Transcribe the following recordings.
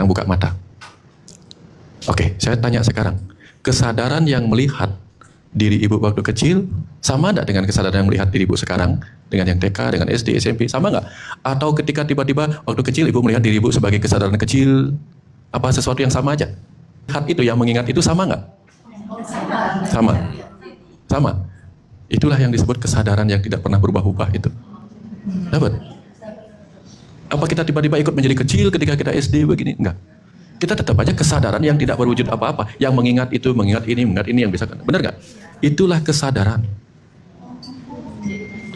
sekarang buka mata. Oke, saya tanya sekarang, kesadaran yang melihat diri ibu waktu kecil sama enggak dengan kesadaran yang melihat diri ibu sekarang, dengan yang TK, dengan SD, SMP, sama enggak? Atau ketika tiba-tiba waktu kecil ibu melihat diri ibu sebagai kesadaran kecil, apa sesuatu yang sama aja? Lihat itu, yang mengingat itu sama enggak? Sama. Sama. Itulah yang disebut kesadaran yang tidak pernah berubah-ubah itu. Dapat? Apa kita tiba-tiba ikut menjadi kecil ketika kita SD begini? Enggak. Kita tetap aja kesadaran yang tidak berwujud apa-apa. Yang mengingat itu, mengingat ini yang bisa. Benar nggak? Itulah kesadaran.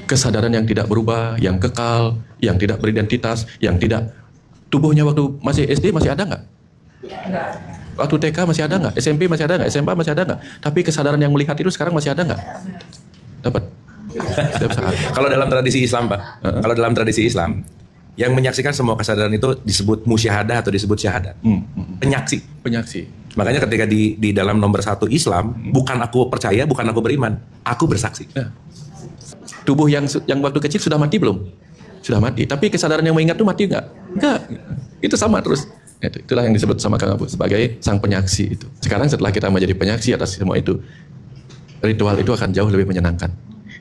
Kesadaran yang tidak berubah, yang kekal, yang tidak beridentitas, yang tidak. Tubuhnya waktu masih SD masih ada nggak? Waktu TK masih ada nggak? SMP masih ada nggak? SMA masih ada nggak? Tapi kesadaran yang melihat itu sekarang masih ada nggak? Dapat. Setiap saat. Kalau dalam tradisi Islam, Pak, kalau dalam tradisi Islam, yang menyaksikan semua kesadaran itu disebut musyahadah atau disebut syahadat. Penyaksi. Penyaksi. Makanya ketika di dalam nomor 1 Islam, bukan aku percaya, bukan aku beriman, aku bersaksi. Ya. Tubuh yang waktu kecil sudah mati belum? Sudah mati. Tapi kesadaran yang mengingat itu mati nggak? Nggak. Itu sama terus. Itulah yang disebut sama Kang Abu sebagai sang penyaksi itu. Sekarang setelah kita menjadi penyaksi atas semua itu, ritual itu akan jauh lebih menyenangkan.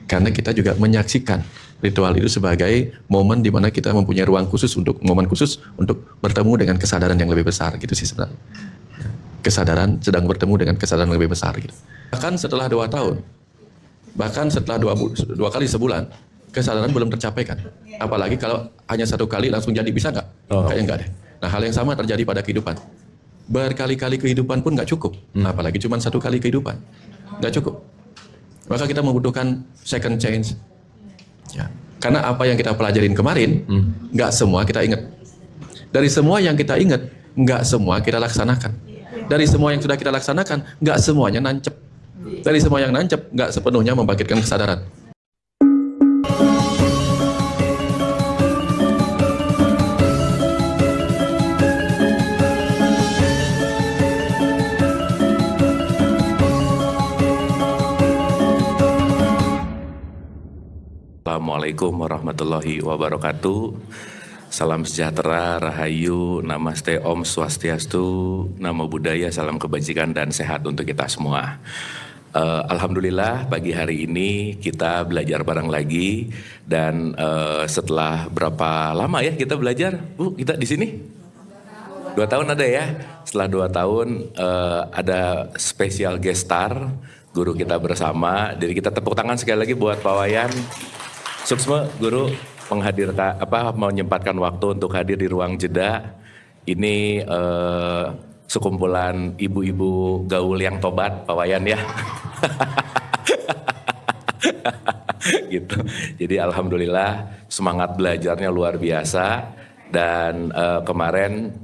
Karena kita juga menyaksikan ritual itu sebagai momen di mana kita mempunyai ruang khusus momen khusus untuk bertemu dengan kesadaran yang lebih besar gitu sih sebenarnya. Kesadaran sedang bertemu dengan kesadaran yang lebih besar gitu. Bahkan setelah 2 tahun, bahkan setelah 2 kali sebulan, kesadaran belum tercapai kan. Apalagi kalau hanya 1 kali langsung jadi, bisa nggak? Kayaknya nggak deh. Nah, hal yang sama terjadi pada kehidupan. Berkali-kali kehidupan pun nggak cukup. Apalagi cuma 1 kali kehidupan. Nggak cukup. Maka kita membutuhkan second chance. Ya. Karena apa yang kita pelajarin kemarin, nggak semua kita ingat. Dari semua yang kita ingat, nggak semua kita laksanakan. Dari semua yang sudah kita laksanakan, nggak semuanya nancep. Dari semua yang nancep, nggak sepenuhnya membangkitkan kesadaran. Assalamualaikum warahmatullahi wabarakatuh. Salam sejahtera, rahayu, namaste, om swastiastu, namo buddhaya, salam kebajikan dan sehat untuk kita semua. Alhamdulillah pagi hari ini kita belajar bareng lagi dan setelah berapa lama ya kita belajar? Kita di sini? 2 tahun ada ya? Setelah 2 tahun ada spesial guest star, guru kita bersama. Jadi kita tepuk tangan sekali lagi buat Pak Wayan. Suksma Guru menghadirkan menyempatkan waktu untuk hadir di ruang jeda. Ini sekumpulan ibu-ibu gaul yang tobat, Pak Wayan ya. Gitu. Jadi alhamdulillah semangat belajarnya luar biasa dan kemarin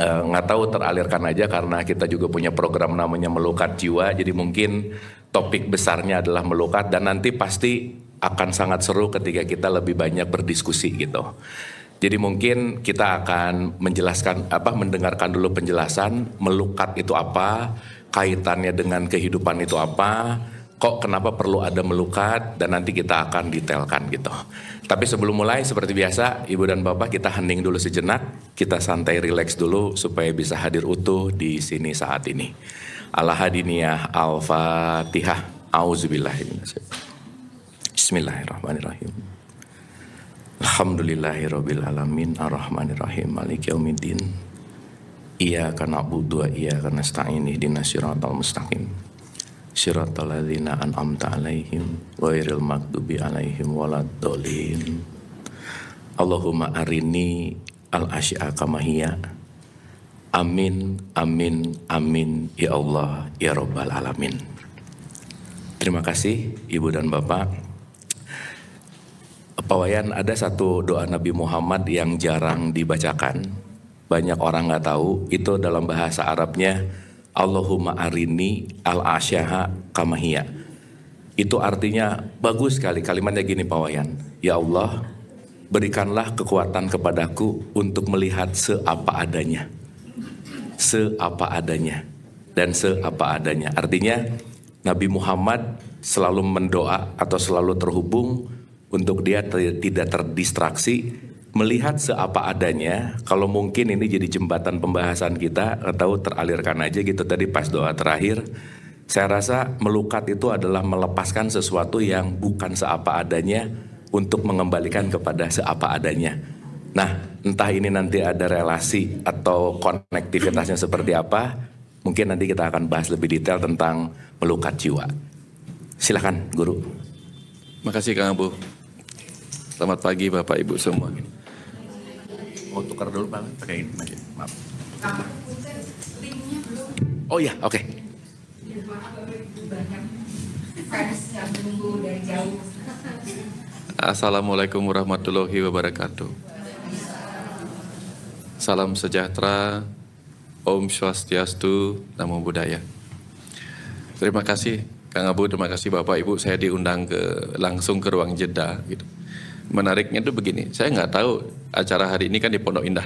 nggak tahu teralirkan aja karena kita juga punya program namanya Melukat Jiwa. Jadi mungkin topik besarnya adalah melukat dan nanti pasti akan sangat seru ketika kita lebih banyak berdiskusi gitu. Jadi mungkin kita akan mendengarkan dulu penjelasan melukat itu apa, kaitannya dengan kehidupan itu apa, kok kenapa perlu ada melukat, dan nanti kita akan detailkan gitu. Tapi sebelum mulai seperti biasa, Ibu dan Bapak kita hening dulu sejenak, kita santai rileks dulu supaya bisa hadir utuh di sini saat ini. Al-Hadiniyah Al-Fatihah. Auzubillahiminasyaitonir. Bismillahirrahmanirrahim. Alhamdulillahirabbil alamin arrahmanirrahim maliki yaumiddin. Iyyaka na'budu wa iyyaka nasta'in ihdinas siratal mustaqim. Siratal ladzina an'amta 'alaihim ghairil maghdubi 'alaihim waladdallin. Allahumma arini al-asya'a kama hiya. Amin amin amin ya Allah ya rabbal alamin. Terima kasih Ibu dan Bapak. Pak Wayan, ada satu doa Nabi Muhammad yang jarang dibacakan, banyak orang nggak tahu. Itu dalam bahasa Arabnya Allahumma arini al-asyaha kamahiyya. Itu artinya bagus sekali kalimatnya gini Pak Wayan. Ya Allah, berikanlah kekuatan kepadaku untuk melihat seapa adanya. Seapa adanya dan seapa adanya. Artinya Nabi Muhammad selalu mendoa atau selalu terhubung untuk dia tidak terdistraksi melihat seapa adanya. Kalau mungkin ini jadi jembatan pembahasan kita atau teralirkan aja gitu tadi pas doa terakhir. Saya rasa melukat itu adalah melepaskan sesuatu yang bukan seapa adanya untuk mengembalikan kepada seapa adanya. Nah, entah ini nanti ada relasi atau konektivitasnya seperti apa, mungkin nanti kita akan bahas lebih detail tentang melukat jiwa. Silakan, Guru. Makasih Kang Abu. Selamat pagi Bapak Ibu semua. Mau tukar dulu Bang, pakai ini aja. Maaf. Oh ya, oke. Assalamualaikum warahmatullahi wabarakatuh. Salam sejahtera, Om Swastiastu, Namo Buddhaya. Terima kasih Kang Abu, terima kasih Bapak Ibu. Saya diundang langsung ke ruang jeda. Gitu. Menariknya tuh begini, saya nggak tahu acara hari ini kan di Pondok Indah.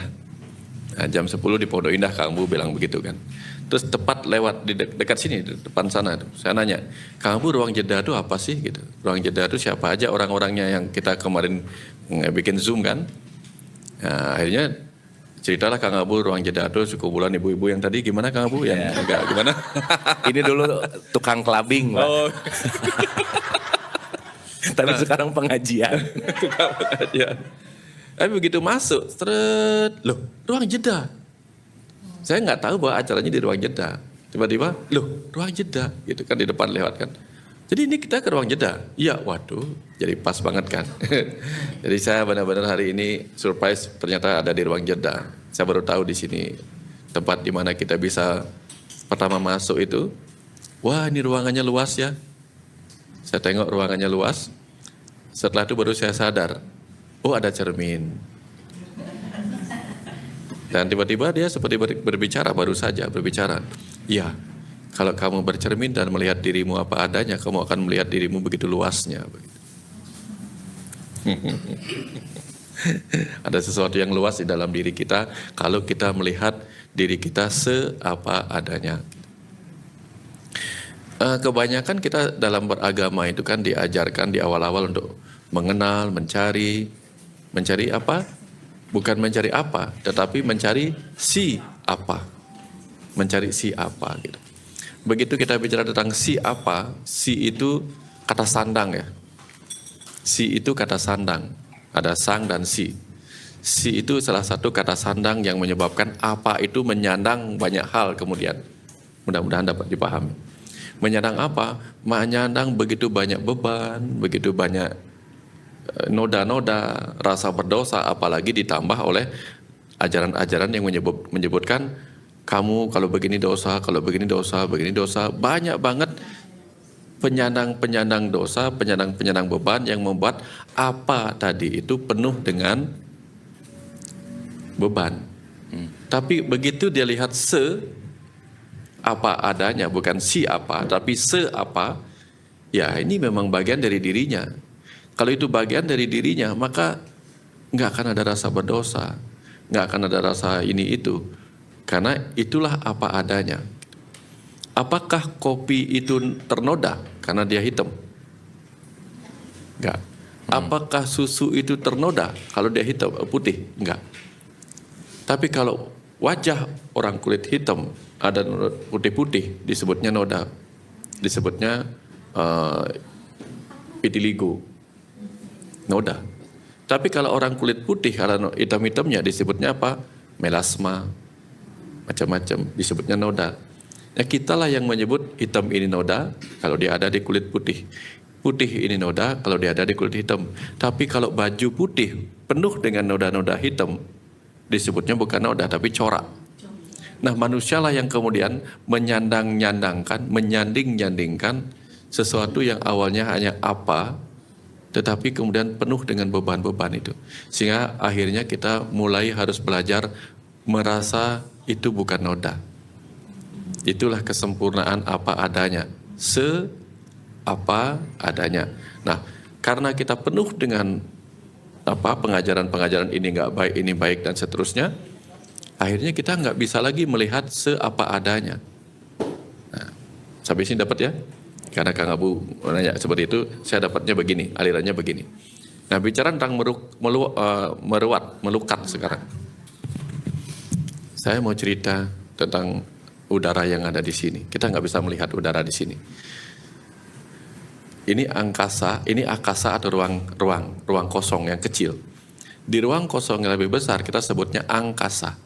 Nah, jam 10 di Pondok Indah Kang Abu bilang begitu kan. Terus tepat lewat di dekat sini, di depan sana. Saya nanya, Kang Abu ruang jeda itu apa sih? Gitu. Ruang jeda itu siapa aja orang-orangnya yang kita kemarin bikin Zoom kan? Nah, akhirnya ceritalah Kang Abu ruang jeda itu sekumpulan ibu-ibu yang tadi gimana Kang Abu? Yang enggak gimana? Ini dulu tukang clubbing, Pak. Oh. Tapi sekarang pengajian. Tukang pengajian. Tapi begitu masuk, loh ruang jeda. Saya nggak tahu bahwa acaranya di ruang jeda. Tiba-tiba, loh ruang jeda, gitu kan di depan lewat kan. Jadi ini kita ke ruang jeda. Iya, waduh, jadi pas banget kan. Jadi saya benar-benar hari ini surprise ternyata ada di ruang jeda. Saya baru tahu di sini tempat di mana kita bisa pertama masuk itu. Wah ini ruangannya luas ya. Saya tengok ruangannya luas. Setelah itu baru saya sadar, oh ada cermin. Dan tiba-tiba dia seperti berbicara, baru saja berbicara. Iya, kalau kamu bercermin dan melihat dirimu apa adanya, kamu akan melihat dirimu begitu luasnya. Ada sesuatu yang luas di dalam diri kita kalau kita melihat diri kita seapa adanya. Kebanyakan kita dalam beragama itu kan diajarkan di awal-awal untuk mengenal, mencari apa? Bukan mencari apa, tetapi mencari si apa. Mencari si apa gitu. Begitu kita bicara tentang si apa, si itu kata sandang ya. Si itu kata sandang. Ada sang dan si. Si itu salah satu kata sandang yang menyebabkan apa itu menyandang banyak hal kemudian. Mudah-mudahan dapat dipahami. Menyandang apa? Menyandang begitu banyak beban, begitu banyak noda-noda, rasa berdosa, apalagi ditambah oleh ajaran-ajaran yang menyebutkan kamu kalau begini dosa, kalau begini dosa, begini dosa. Banyak banget penyandang-penyandang dosa, penyandang-penyandang beban yang membuat apa tadi itu penuh dengan beban. Tapi begitu dia lihat apa adanya, bukan si apa, tapi apa, ya ini memang bagian dari dirinya. Kalau itu bagian dari dirinya, maka nggak akan ada rasa berdosa, nggak akan ada rasa ini itu, karena itulah apa adanya. Apakah kopi itu ternoda karena dia hitam? Enggak. Apakah susu itu ternoda kalau dia hitam putih? Enggak. Tapi kalau wajah orang kulit hitam ada putih-putih, disebutnya noda, disebutnya vitiligo, noda. Tapi kalau orang kulit putih ada hitam-hitamnya disebutnya apa? Melasma, macam-macam, disebutnya noda. Ya kitalah yang menyebut hitam ini noda kalau dia ada di kulit putih. Putih ini noda kalau dia ada di kulit hitam. Tapi kalau baju putih penuh dengan noda-noda hitam, disebutnya bukan noda tapi corak. Nah manusialah yang kemudian menyandang-nyandangkan, menyanding-nyandingkan sesuatu yang awalnya hanya apa, tetapi kemudian penuh dengan beban-beban itu. Sehingga akhirnya kita mulai harus belajar merasa itu bukan noda. Itulah kesempurnaan apa adanya. Apa adanya. Nah, karena kita penuh dengan pengajaran-pengajaran ini nggak baik, ini baik dan seterusnya, akhirnya kita nggak bisa lagi melihat seapa adanya. Nah, sampai sini dapat ya? Karena Kang Abu menanya seperti itu, saya dapatnya begini, alirannya begini. Nah, bicara tentang melukat sekarang. Saya mau cerita tentang udara yang ada di sini. Kita nggak bisa melihat udara di sini. Ini angkasa, ini akasa atau ruang kosong yang kecil. Di ruang kosong yang lebih besar kita sebutnya angkasa.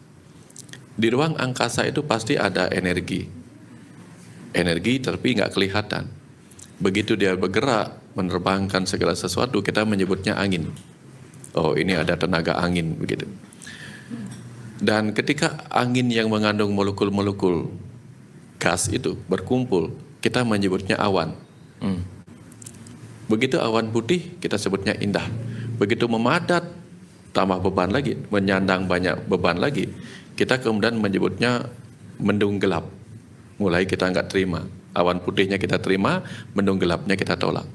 Di ruang angkasa itu pasti ada energi. Energi tapi nggak kelihatan. Begitu dia bergerak, menerbangkan segala sesuatu, kita menyebutnya angin. Oh, ini ada tenaga angin, begitu. Dan ketika angin yang mengandung molekul-molekul gas itu berkumpul, kita menyebutnya awan. Begitu awan putih, kita sebutnya indah. Begitu memadat, tambah beban lagi, menyandang banyak beban lagi, kita kemudian menyebutnya mendung gelap. Mulai kita nggak terima. Awan putihnya kita terima, mendung gelapnya kita tolak.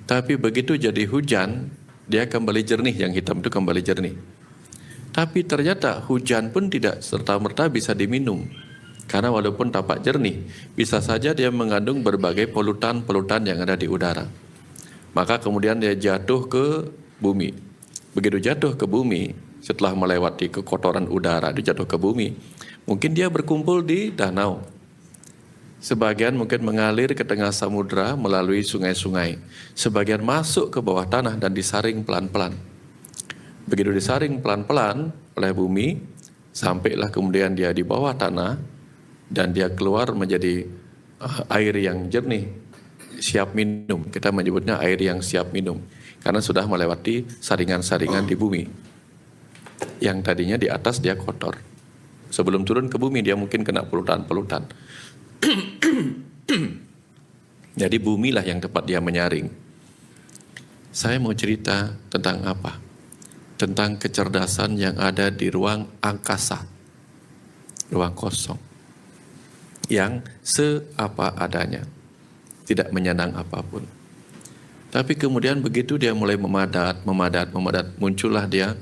Tapi begitu jadi hujan, dia kembali jernih, yang hitam itu kembali jernih. Tapi ternyata hujan pun tidak serta-merta bisa diminum. Karena walaupun tampak jernih, bisa saja dia mengandung berbagai polutan-polutan yang ada di udara. Maka kemudian dia jatuh ke bumi. Begitu jatuh ke bumi, setelah melewati kekotoran udara, dia jatuh ke bumi. Mungkin dia berkumpul di danau. Sebagian mungkin mengalir ke tengah samudra melalui sungai-sungai. Sebagian masuk ke bawah tanah dan disaring pelan-pelan. Begitu disaring pelan-pelan oleh bumi, sampailah kemudian dia di bawah tanah dan dia keluar menjadi air yang jernih, siap minum. Kita menyebutnya air yang siap minum karena sudah melewati saringan-saringan di bumi. Yang tadinya di atas dia kotor. Sebelum turun ke bumi dia mungkin kena polutan-polutan. Jadi bumilah yang tepat dia menyaring. Saya mau cerita tentang apa? Tentang kecerdasan yang ada di ruang angkasa, ruang kosong, yang seapa adanya, tidak menyandang apapun. Tapi kemudian begitu dia mulai memadat, muncullah dia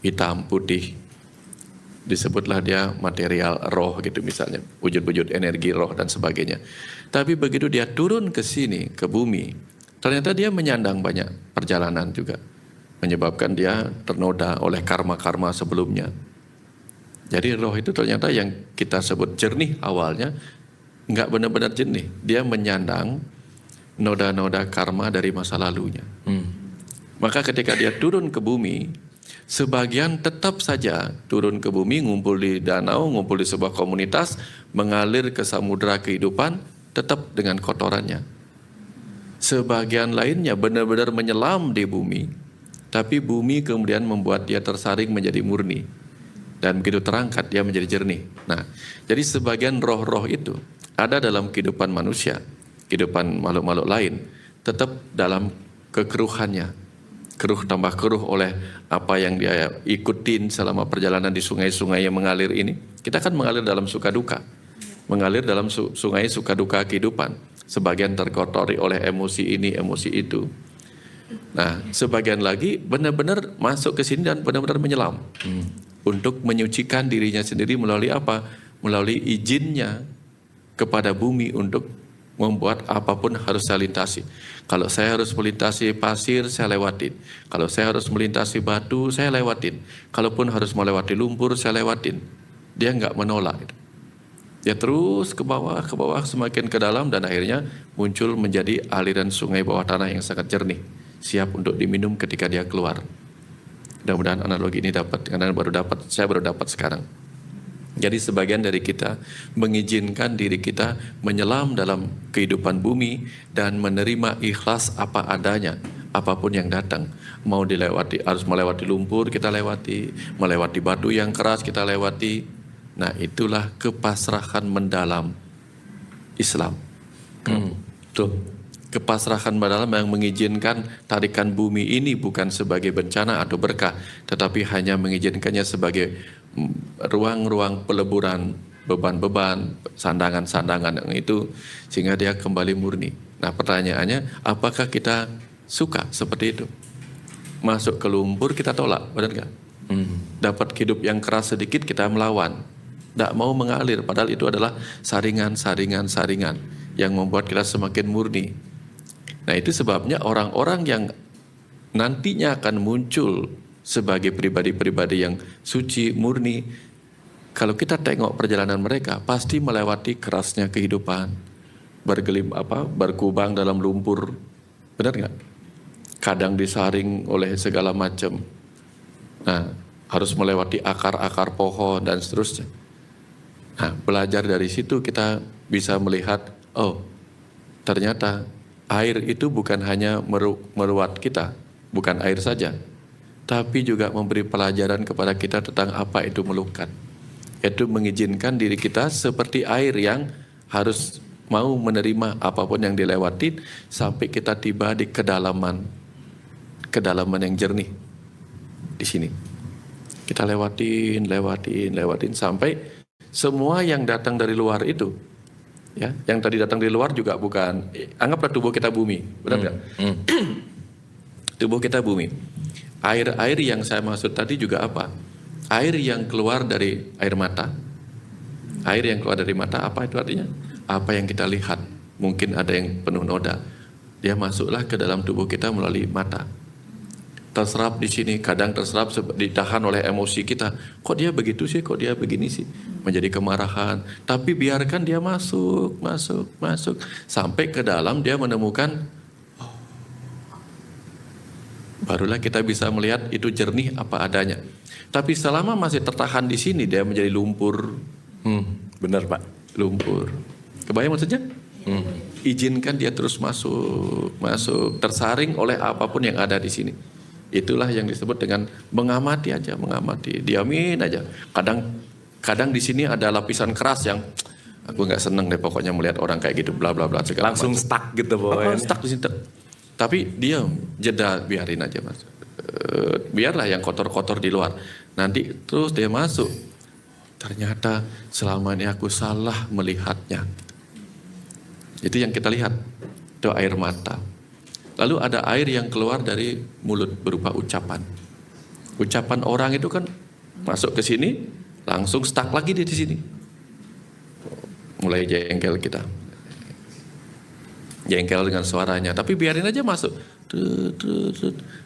hitam, putih. Disebutlah dia material roh gitu misalnya, wujud-wujud energi roh dan sebagainya. Tapi begitu dia turun ke sini, ke bumi, ternyata dia menyandang banyak perjalanan juga. Menyebabkan dia ternoda oleh karma-karma sebelumnya. Jadi roh itu ternyata yang kita sebut jernih awalnya, nggak benar-benar jernih. Dia menyandang noda-noda karma dari masa lalunya. Maka ketika dia turun ke bumi, sebagian tetap saja turun ke bumi, ngumpul di danau, ngumpul di sebuah komunitas, mengalir ke samudera kehidupan, tetap dengan kotorannya. Sebagian lainnya benar-benar menyelam di bumi, tapi bumi kemudian membuat dia tersaring menjadi murni. Dan begitu terangkat dia menjadi jernih. Nah, jadi sebagian roh-roh itu ada dalam kehidupan manusia, kehidupan makhluk-makhluk lain, tetap dalam kekeruhannya. Keruh tambah keruh oleh apa yang dia ikutin selama perjalanan di sungai-sungai yang mengalir ini. Kita kan mengalir dalam suka duka, mengalir dalam sungai suka duka kehidupan. Sebagian terkotori oleh emosi ini, emosi itu. Nah, sebagian lagi benar-benar masuk ke sini dan benar-benar menyelam untuk menyucikan dirinya sendiri melalui apa? Melalui izinnya kepada bumi untuk membuat apapun harus saya lintasi. Kalau saya harus melintasi pasir, saya lewatin. Kalau saya harus melintasi batu, saya lewatin. Kalaupun harus melewati lumpur, saya lewatin. Dia nggak menolak. Dia terus ke bawah, semakin ke dalam, dan akhirnya muncul menjadi aliran sungai bawah tanah yang sangat jernih. Siap untuk diminum ketika dia keluar. Mudah-mudahan analogi ini dapat, karena saya baru dapat sekarang. Jadi sebagian dari kita mengizinkan diri kita menyelam dalam kehidupan bumi dan menerima ikhlas apa adanya, apapun yang datang. Mau dilewati, harus melewati lumpur kita lewati, melewati batu yang keras kita lewati. Nah, itulah kepasrahan mendalam Islam. Tuh. Kepasrahan mendalam yang mengizinkan tarikan bumi ini bukan sebagai bencana atau berkah, tetapi hanya mengizinkannya sebagai ruang-ruang peleburan beban-beban, sandangan-sandangan yang itu, sehingga dia kembali murni. Nah, pertanyaannya, apakah kita suka seperti itu? Masuk ke lumpur kita tolak, benar nggak? Dapat hidup yang keras sedikit kita melawan, tidak mau mengalir, padahal itu adalah saringan-saringan yang membuat kita semakin murni. Nah, itu sebabnya orang-orang yang nantinya akan muncul sebagai pribadi-pribadi yang suci, murni. Kalau kita tengok perjalanan mereka, pasti melewati kerasnya kehidupan, berkubang dalam lumpur, benar nggak? Kadang disaring oleh segala macam. Nah, harus melewati akar-akar pohon dan seterusnya. Nah, belajar dari situ kita bisa melihat, oh, ternyata air itu bukan hanya meruat kita, bukan air saja, tapi juga memberi pelajaran kepada kita tentang apa itu melukat. Itu mengizinkan diri kita seperti air yang harus mau menerima apapun yang dilewati sampai kita tiba di kedalaman yang jernih di sini. Kita lewatin sampai semua yang datang dari luar itu, ya, yang tadi datang dari luar juga bukan. Anggaplah tubuh kita bumi, benar nggak? Tubuh kita bumi. Air yang saya maksud tadi juga apa? Air yang keluar dari air mata. Air yang keluar dari mata apa itu artinya? Apa yang kita lihat. Mungkin ada yang penuh noda. Dia masuklah ke dalam tubuh kita melalui mata. Terserap di sini, kadang terserap ditahan oleh emosi kita. Kok dia begitu sih? Kok dia begini sih? Menjadi kemarahan. Tapi biarkan dia masuk sampai ke dalam dia menemukan. Barulah kita bisa melihat itu jernih apa adanya. Tapi selama masih tertahan di sini dia menjadi lumpur. Benar Pak. Lumpur. Kebayang maksudnya? Izinkan dia terus masuk, tersaring oleh apapun yang ada di sini. Itulah yang disebut dengan mengamati aja, diamin aja. Kadang di sini ada lapisan keras yang aku nggak seneng deh pokoknya melihat orang kayak gitu, bla bla bla. Langsung macam. Stuck gitu pokoknya. Stuck di sini. Tapi diam, jeda, biarin aja mas. Biarlah yang kotor-kotor di luar. Nanti terus dia masuk. Ternyata selama ini aku salah melihatnya. Itu yang kita lihat. Itu air mata. Lalu ada air yang keluar dari mulut berupa ucapan. Ucapan orang itu kan masuk ke sini, langsung stuck lagi di sini. Mulai jengkel kita. Jengkel dengan suaranya, tapi biarin aja masuk.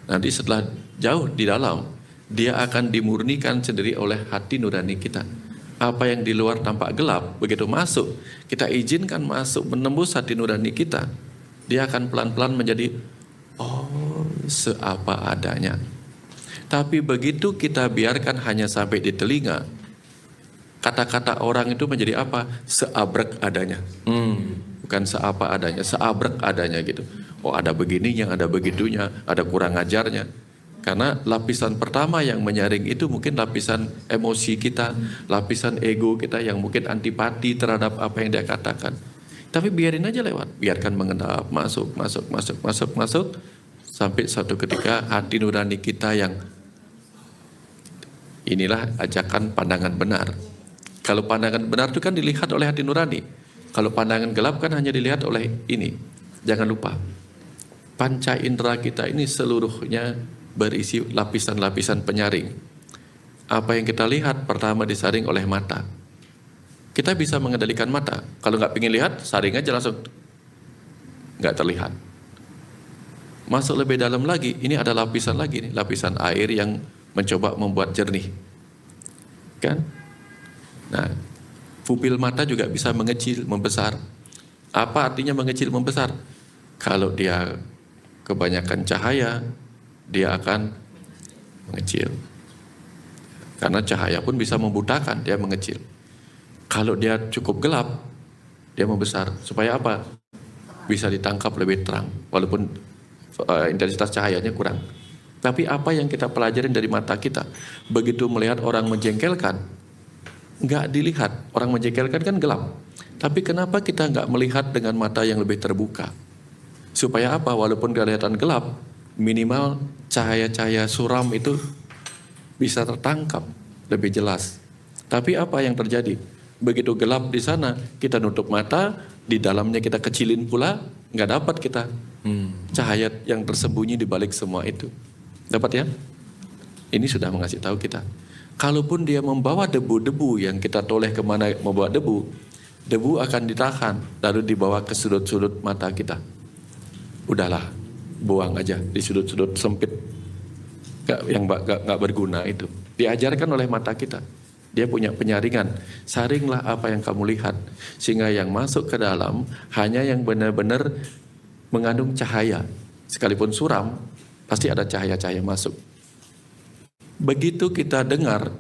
Nanti setelah jauh di dalam, dia akan dimurnikan sendiri oleh hati nurani kita. Apa yang di luar tampak gelap, begitu masuk, kita izinkan masuk, menembus hati nurani kita. Dia akan pelan-pelan menjadi seapa adanya. Tapi begitu kita biarkan hanya sampai di telinga, kata-kata orang itu menjadi apa? Seabrek adanya. Bukan seapa adanya, seabrek adanya gitu. Oh ada begininya, ada begitunya, ada kurang ajarnya. Karena lapisan pertama yang menyaring itu mungkin lapisan emosi kita, lapisan ego kita yang mungkin antipati terhadap apa yang dia katakan. Tapi biarin aja lewat, biarkan mengendap, masuk, sampai suatu ketika hati nurani kita yang inilah ajakan pandangan benar. Kalau pandangan benar itu kan dilihat oleh hati nurani. Kalau pandangan gelap kan hanya dilihat oleh ini. Jangan lupa, panca indera kita ini seluruhnya berisi lapisan-lapisan penyaring. Apa yang kita lihat pertama disaring oleh mata. Kita bisa mengendalikan mata. Kalau nggak pengen lihat, saring aja langsung. Nggak terlihat. Masuk lebih dalam lagi, ini ada lapisan lagi nih, lapisan air yang mencoba membuat jernih. Kan? Nah, pupil mata juga bisa mengecil, membesar. Apa artinya mengecil, membesar? Kalau dia kebanyakan cahaya, dia akan mengecil. Karena cahaya pun bisa membutakan, dia mengecil. Kalau dia cukup gelap, dia membesar. Supaya apa? Bisa ditangkap lebih terang, walaupun intensitas cahayanya kurang. Tapi apa yang kita pelajarin dari mata kita? Begitu melihat orang menjengkelkan, nggak dilihat. Orang menjengkelkan kan gelap. Tapi kenapa kita nggak melihat dengan mata yang lebih terbuka? Supaya apa? Walaupun kelihatan gelap, minimal cahaya-cahaya suram itu bisa tertangkap lebih jelas. Tapi apa yang terjadi? Begitu gelap di sana, kita nutup mata, di dalamnya kita kecilin pula, nggak dapat kita cahaya yang tersembunyi di balik semua itu. Dapat ya? Ini sudah mengasih tahu kita. Kalaupun dia membawa debu-debu yang kita toleh kemana membawa debu, debu akan ditahan lalu dibawa ke sudut-sudut mata kita. Udahlah, buang aja di sudut-sudut sempit nggak berguna itu. Diajarkan oleh mata kita. Dia punya penyaringan. Saringlah apa yang kamu lihat, sehingga yang masuk ke dalam hanya yang benar-benar mengandung cahaya. Sekalipun suram, pasti ada cahaya-cahaya masuk. Begitu kita dengar,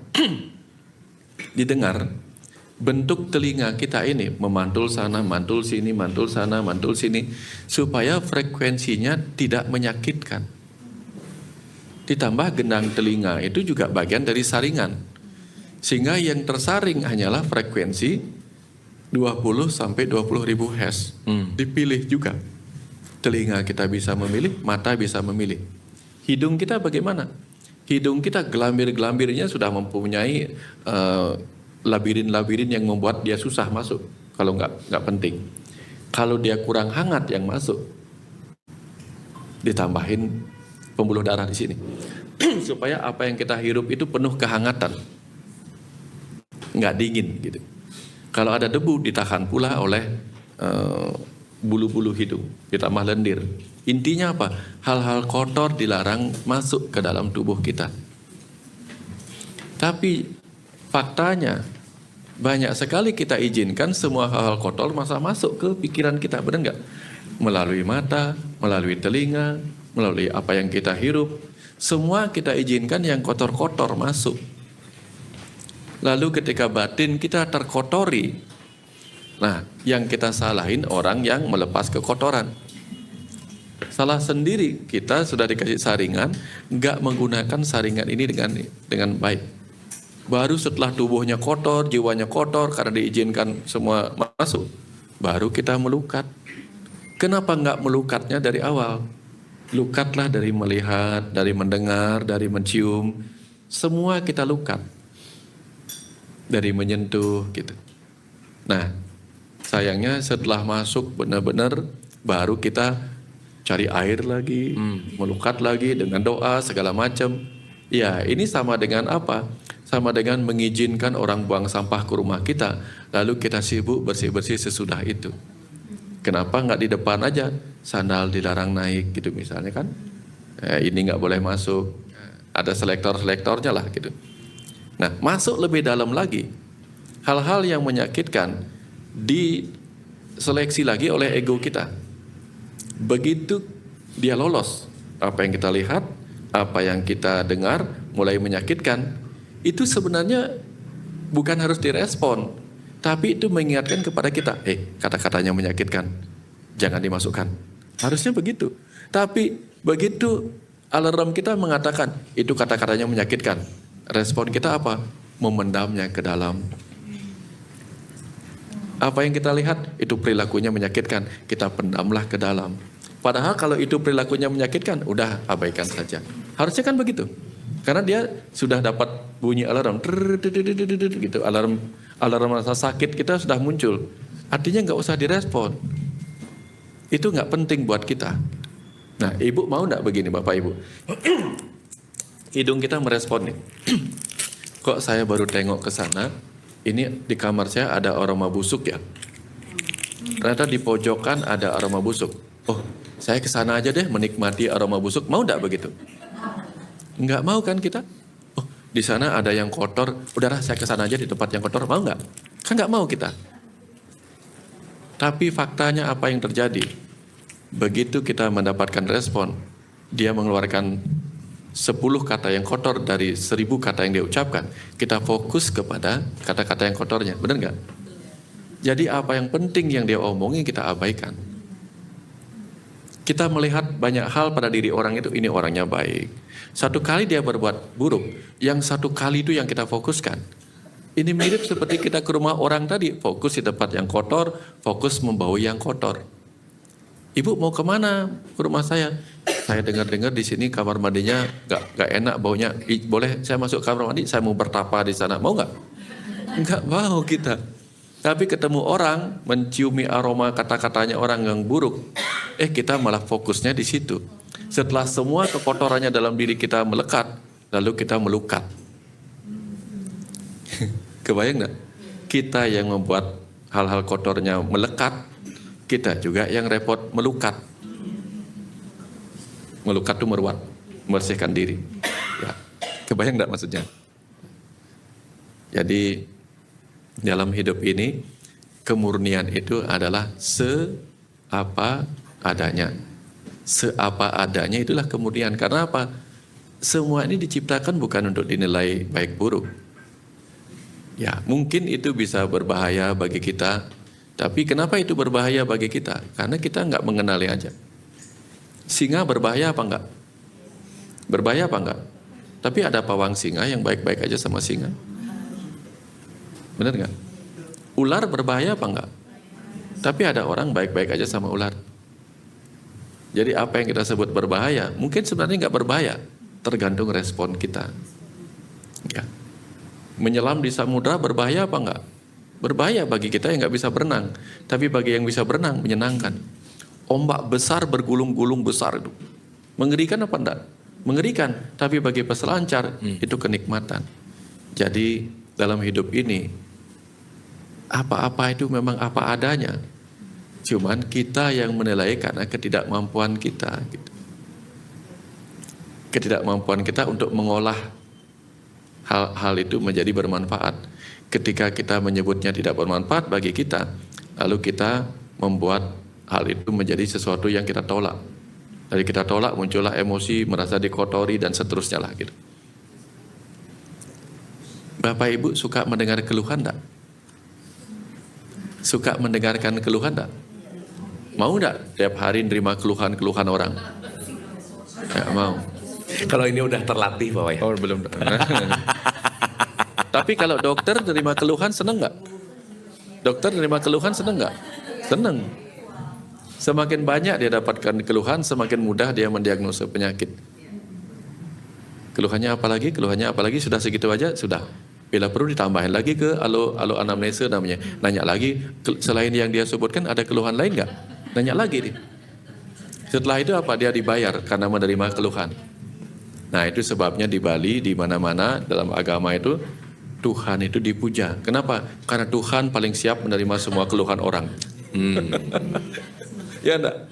didengar, bentuk telinga kita ini memantul sana, mantul sini, mantul sana, mantul sini, supaya frekuensinya tidak menyakitkan. Ditambah gendang telinga itu juga bagian dari saringan. Sehingga yang tersaring hanyalah frekuensi 20 sampai 20 ribu Hz. Dipilih juga. Telinga kita bisa memilih, mata bisa memilih. Hidung kita bagaimana? Hidung kita gelambir-gelambirnya sudah mempunyai labirin-labirin yang membuat dia susah masuk kalau nggak penting. Kalau dia kurang hangat yang masuk, ditambahin pembuluh darah di sini supaya apa yang kita hirup itu penuh kehangatan, nggak dingin gitu. Kalau ada debu ditahan pula oleh bulu-bulu hidung, ditambah lendir. Intinya apa? Hal-hal kotor dilarang masuk ke dalam tubuh kita. Tapi faktanya banyak sekali kita izinkan semua hal-hal kotor masuk ke pikiran kita, benar nggak? Melalui mata, melalui telinga, melalui apa yang kita hirup, semua kita izinkan yang kotor-kotor masuk. Lalu ketika batin kita terkotori, nah yang kita salahin orang yang melepas kekotoran. Salah sendiri, kita sudah dikasih saringan, nggak menggunakan saringan ini dengan baik. Baru setelah tubuhnya kotor, jiwanya kotor karena diizinkan semua masuk, baru kita melukat. Kenapa nggak melukatnya dari awal? Lukatlah dari melihat, dari mendengar, dari mencium, semua kita lukat. Dari menyentuh gitu. Nah, sayangnya setelah masuk benar-benar baru kita cari air lagi, melukat lagi dengan doa segala macam. Ya, ini sama dengan apa? Sama dengan mengizinkan orang buang sampah ke rumah kita, lalu kita sibuk bersih-bersih sesudah itu. Kenapa nggak di depan aja? Sandal dilarang naik gitu misalnya kan? Ini nggak boleh masuk. Ada selektor-selektornya lah gitu. Nah, masuk lebih dalam lagi. Hal-hal yang menyakitkan diseleksi lagi oleh ego kita. Begitu dia lolos, apa yang kita lihat, apa yang kita dengar mulai menyakitkan, itu sebenarnya bukan harus direspon, tapi itu mengingatkan kepada kita, kata-katanya menyakitkan, jangan dimasukkan. Harusnya begitu. Tapi begitu alarm kita mengatakan, itu kata-katanya menyakitkan, respon kita apa? Memendamnya ke dalam. Apa yang kita lihat, itu perilakunya menyakitkan, kita pendamlah ke dalam. Padahal kalau itu perilakunya menyakitkan, udah abaikan saja. Harusnya kan begitu. Karena dia sudah dapat bunyi alarm, gitu, alarm rasa sakit kita sudah muncul. Artinya nggak usah direspon. Itu nggak penting buat kita. Nah, ibu mau nggak begini, bapak ibu? Hidung kita merespon nih. Kok saya baru tengok ke sana, ini di kamar saya ada aroma busuk ya. Ternyata di pojokan ada aroma busuk. Oh, saya ke sana aja deh menikmati aroma busuk. Mau nggak begitu? Nggak mau kan kita? Oh, di sana ada yang kotor. Udahlah, saya ke sana aja di tempat yang kotor. Mau nggak? Kan nggak mau kita. Tapi faktanya apa yang terjadi? Begitu kita mendapatkan respon, dia mengeluarkan 10 kata yang kotor dari 1000 kata yang dia ucapkan. Kita fokus kepada kata-kata yang kotornya. Benar nggak? Jadi apa yang penting yang dia omongin kita abaikan. Kita melihat banyak hal pada diri orang itu, ini orangnya baik. Satu kali dia berbuat buruk, yang satu kali itu yang kita fokuskan. Ini mirip seperti kita ke rumah orang tadi, fokus di tempat yang kotor, fokus membawa yang kotor. Ibu mau kemana ke rumah saya? Saya dengar-dengar di sini kamar mandinya nggak enak baunya. Boleh saya masuk kamar mandi? Saya mau bertapa di sana. Mau nggak? Nggak mau kita. Tapi ketemu orang, menciumi aroma kata-katanya orang yang buruk, kita malah fokusnya di situ. Setelah semua kekotorannya dalam diri kita melekat, lalu kita melukat. Kebayang nggak? Kita yang membuat hal-hal kotornya melekat, kita juga yang repot melukat. Melukat itu meruat, membersihkan diri. Ya. Kebayang enggak maksudnya? Jadi dalam hidup ini kemurnian itu adalah seapa adanya. Seapa adanya itulah kemurnian. Karena apa? Semua ini diciptakan bukan untuk dinilai baik buruk. Ya, mungkin itu bisa berbahaya bagi kita. Tapi kenapa itu berbahaya bagi kita? Karena kita nggak mengenali aja. Singa berbahaya apa enggak? Berbahaya apa enggak? Tapi ada pawang singa yang baik-baik aja sama singa. Benar nggak? Ular berbahaya apa enggak? Tapi ada orang baik-baik aja sama ular. Jadi apa yang kita sebut berbahaya, mungkin sebenarnya nggak berbahaya, tergantung respon kita. Ya. Menyelam di samudra berbahaya apa enggak? Berbahaya bagi kita yang nggak bisa berenang, tapi bagi yang bisa berenang menyenangkan. Ombak besar bergulung-gulung besar itu, mengerikan apa enggak? Mengerikan, tapi bagi peselancar itu kenikmatan. Jadi dalam hidup ini apa-apa itu memang apa adanya. Cuman kita yang menilai karena ketidakmampuan kita. Gitu. Ketidakmampuan kita untuk mengolah hal-hal itu menjadi bermanfaat. Ketika kita menyebutnya tidak bermanfaat bagi kita, lalu kita membuat hal itu menjadi sesuatu yang kita tolak. Dari kita tolak muncullah emosi, merasa dikotori dan seterusnya lah gitu. Bapak Ibu suka mendengar keluhan enggak? Suka mendengarkan keluhan enggak? Mau enggak tiap hari nerima keluhan-keluhan orang? Ya, mau. Kalau ini udah terlatih Pak Wayan. Oh, belum. Tapi kalau dokter nerima keluhan seneng enggak? Dokter nerima keluhan seneng enggak? Seneng. Semakin banyak dia dapatkan keluhan, semakin mudah dia mendiagnosa penyakit. Keluhannya apalagi sudah segitu aja, sudah. Bila perlu ditambahin lagi ke alo anamnesa namanya. Nanya lagi, selain yang dia sebutkan ada keluhan lain nggak? Nanya lagi nih. Setelah itu apa? Dia dibayar karena menerima keluhan. Nah itu sebabnya di Bali, di mana-mana dalam agama itu, Tuhan itu dipuja. Kenapa? Karena Tuhan paling siap menerima semua keluhan orang. Ya enggak?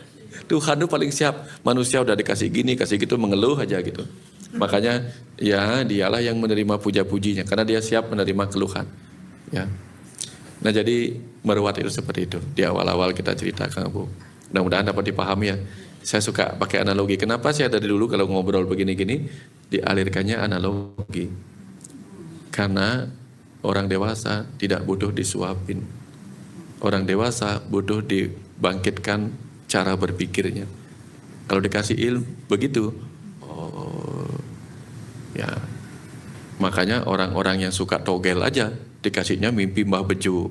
Tuhan itu paling siap. Manusia udah dikasih gini, kasih gitu, mengeluh aja gitu. Makanya ya dialah yang menerima puja-pujinya karena dia siap menerima keluhan. Ya. Nah jadi meruat itu seperti itu. Di awal-awal kita cerita Kang Abu. Mudah-mudahan dapat dipahami ya. Saya suka pakai analogi. Kenapa saya dari dulu kalau ngobrol begini-gini dialirkannya analogi. Karena orang dewasa tidak butuh disuapin. Orang dewasa butuh dibangkitkan cara berpikirnya. Kalau dikasih ilmu begitu. Ya, makanya orang-orang yang suka togel aja dikasihnya mimpi Mbah Bejo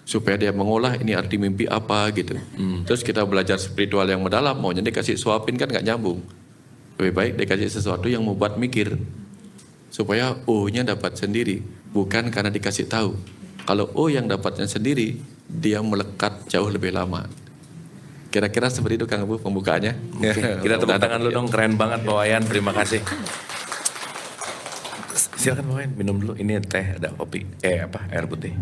supaya dia mengolah ini arti mimpi apa gitu. Terus kita belajar spiritual yang mendalam, maunya dikasih suapin kan nggak nyambung. Lebih baik dikasih sesuatu yang membuat mikir supaya O-nya dapat sendiri, bukan karena dikasih tahu. Kalau O yang dapatnya sendiri, dia melekat jauh lebih lama. Kira-kira seperti itu Kang Abu pembukaannya. Oke, kita tepuk tangan lu dong, keren banget Pak Wayan, terima kasih. Silakan Pak Wayan, minum dulu. Ini teh, ada kopi, air putih.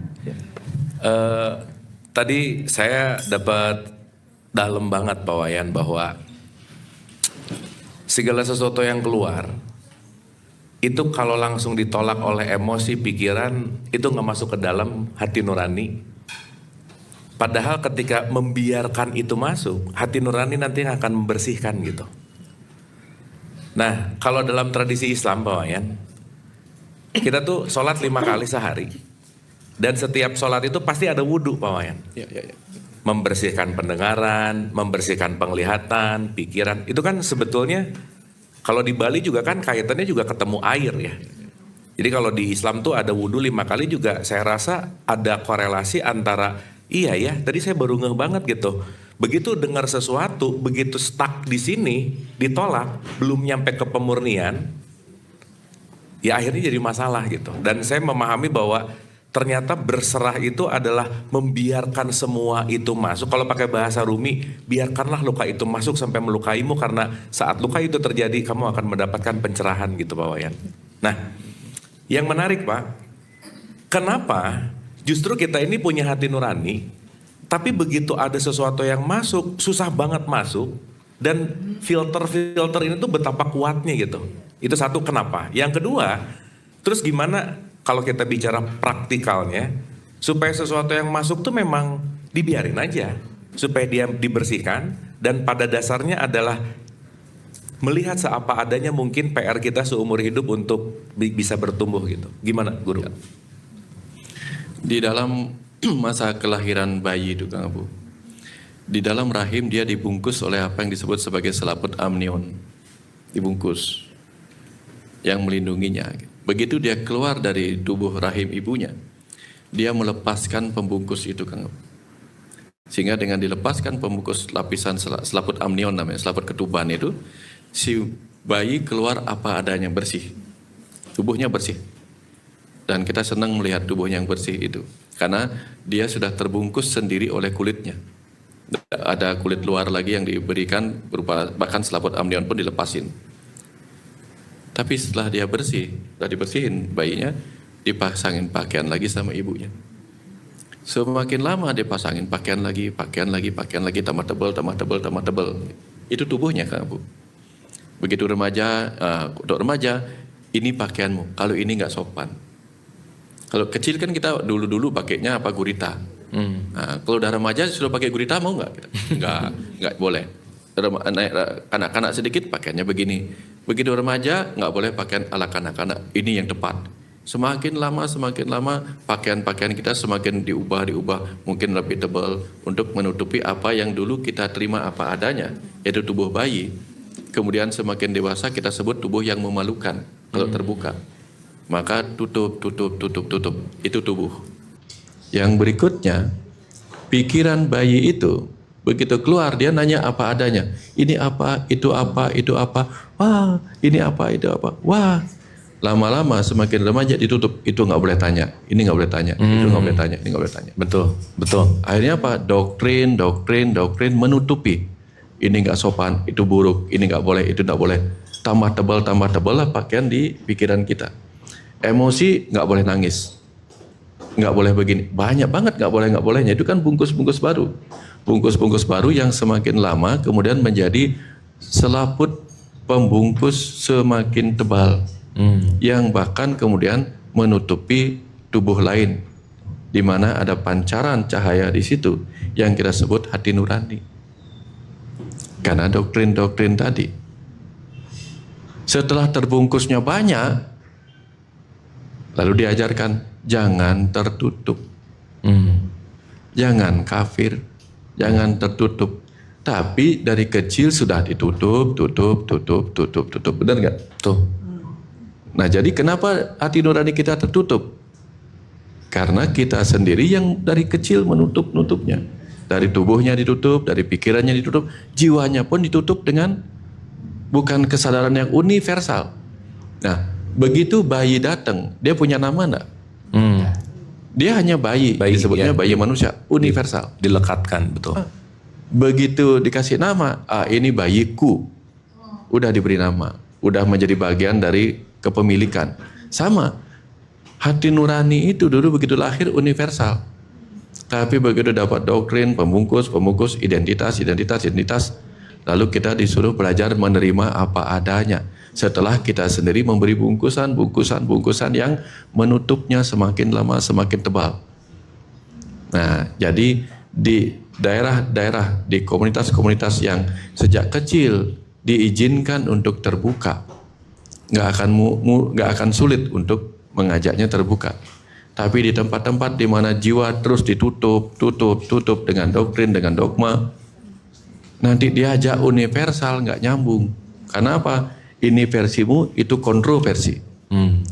Tadi saya dapat dalam banget Pak Wayan bahwa segala sesuatu yang keluar itu kalau langsung ditolak oleh emosi, pikiran, itu nggak masuk ke dalam hati nurani. Padahal ketika membiarkan itu masuk, hati nurani nanti akan membersihkan gitu. Nah, kalau dalam tradisi Islam Pak Wayan, kita tuh sholat 5 kali sehari. Dan setiap sholat itu pasti ada wudhu Pak Wayan. Ya. Membersihkan pendengaran, membersihkan penglihatan, pikiran. Itu kan sebetulnya kalau di Bali juga kan kaitannya juga ketemu air ya. Jadi kalau di Islam tuh ada wudhu 5 kali juga saya rasa ada korelasi antara iya ya, tadi saya baru ngeh banget gitu. Begitu dengar sesuatu, begitu stuck di sini, ditolak, belum nyampe ke pemurnian, ya akhirnya jadi masalah gitu. Dan saya memahami bahwa ternyata berserah itu adalah membiarkan semua itu masuk. Kalau pakai bahasa Rumi, biarkanlah luka itu masuk sampai melukaimu, karena saat luka itu terjadi kamu akan mendapatkan pencerahan gitu Pak Wayan. Nah, yang menarik Pak, kenapa justru kita ini punya hati nurani, tapi begitu ada sesuatu yang masuk, susah banget masuk, Dan filter-filter ini tuh betapa kuatnya gitu. Itu satu, kenapa. Yang kedua, terus gimana kalau kita bicara praktikalnya, supaya sesuatu yang masuk tuh memang dibiarin aja. Supaya dia dibersihkan, dan pada dasarnya adalah melihat seapa adanya mungkin PR kita seumur hidup untuk bisa bertumbuh gitu. Gimana Guru? Di dalam masa kelahiran bayi itu Kang Abu, di dalam rahim dia dibungkus oleh apa yang disebut sebagai selaput amnion, dibungkus yang melindunginya. Begitu dia keluar dari tubuh rahim ibunya, dia melepaskan pembungkus itu Kang Abu. Sehingga dengan dilepaskan pembungkus lapisan selaput amnion namanya, selaput ketuban itu, si bayi keluar apa adanya, bersih, tubuhnya bersih. Dan kita senang melihat tubuhnya yang bersih itu, karena dia sudah terbungkus sendiri oleh kulitnya. Ada kulit luar lagi yang diberikan berupa, bahkan selaput amnion pun dilepasin. Tapi setelah dia bersih, sudah dibersihin bayinya, dipasangin pakaian lagi sama ibunya. Semakin lama dipasangin pakaian lagi, tambah tebal. Itu tubuhnya Kang Abu. Begitu remaja, untuk remaja, ini pakaianmu, kalau ini nggak sopan. Kalau kecil kan kita dulu pakainya apa, gurita. Nah, kalau udah remaja sudah pakai gurita mau nggak? Nggak boleh. Kanak-kanak sedikit pakaiannya begini. Begitu remaja nggak boleh pakaian ala kanak-kanak. Ini yang tepat. Semakin lama pakaian-pakaian kita semakin diubah, mungkin lebih tebal untuk menutupi apa yang dulu kita terima apa adanya, yaitu tubuh bayi. Kemudian semakin dewasa kita sebut tubuh yang memalukan kalau terbuka. Maka tutup. Itu tubuh. Yang berikutnya, pikiran bayi itu begitu keluar dia nanya apa adanya. Ini apa, itu apa, itu apa. Wah, ini apa, itu apa. Wah, lama-lama semakin remaja ditutup. Itu nggak boleh tanya. Ini nggak boleh tanya. Itu nggak boleh tanya. Ini nggak boleh tanya. Betul. Akhirnya apa? Doktrin menutupi. Ini nggak sopan, itu buruk. Ini nggak boleh, itu nggak boleh. Tambah tebal lah pakaian di pikiran kita. Emosi nggak boleh nangis, nggak boleh begini, banyak banget nggak bolehnya. Itu kan bungkus baru yang semakin lama kemudian menjadi selaput pembungkus semakin tebal, yang bahkan kemudian menutupi tubuh lain, di mana ada pancaran cahaya di situ yang kita sebut hati nurani. Karena doktrin tadi, setelah terbungkusnya banyak, lalu diajarkan jangan tertutup, jangan kafir, jangan tertutup. Tapi dari kecil sudah ditutup, benar nggak? Tuh. Nah jadi kenapa hati nurani kita tertutup? Karena kita sendiri yang dari kecil nutupnya. Dari tubuhnya ditutup, dari pikirannya ditutup, jiwanya pun ditutup dengan bukan kesadaran yang universal. Nah, begitu bayi datang, dia punya nama enggak? Dia hanya bayi disebutnya bayi manusia, universal. Dilekatkan, betul. Begitu dikasih nama, ini bayiku. Udah diberi nama, udah menjadi bagian dari kepemilikan. Sama, hati nurani itu dulu begitu lahir universal. Tapi begitu dapat doktrin, pembungkus, identitas, lalu kita disuruh belajar menerima apa adanya. Setelah kita sendiri memberi bungkusan yang menutupnya semakin lama semakin tebal. Nah, jadi di daerah-daerah, di komunitas-komunitas yang sejak kecil diizinkan untuk terbuka, nggak akan sulit untuk mengajaknya terbuka. Tapi di tempat-tempat di mana jiwa terus ditutup dengan doktrin, dengan dogma, nanti diajak universal nggak nyambung. Karena apa? Ini versimu, itu kontroversi.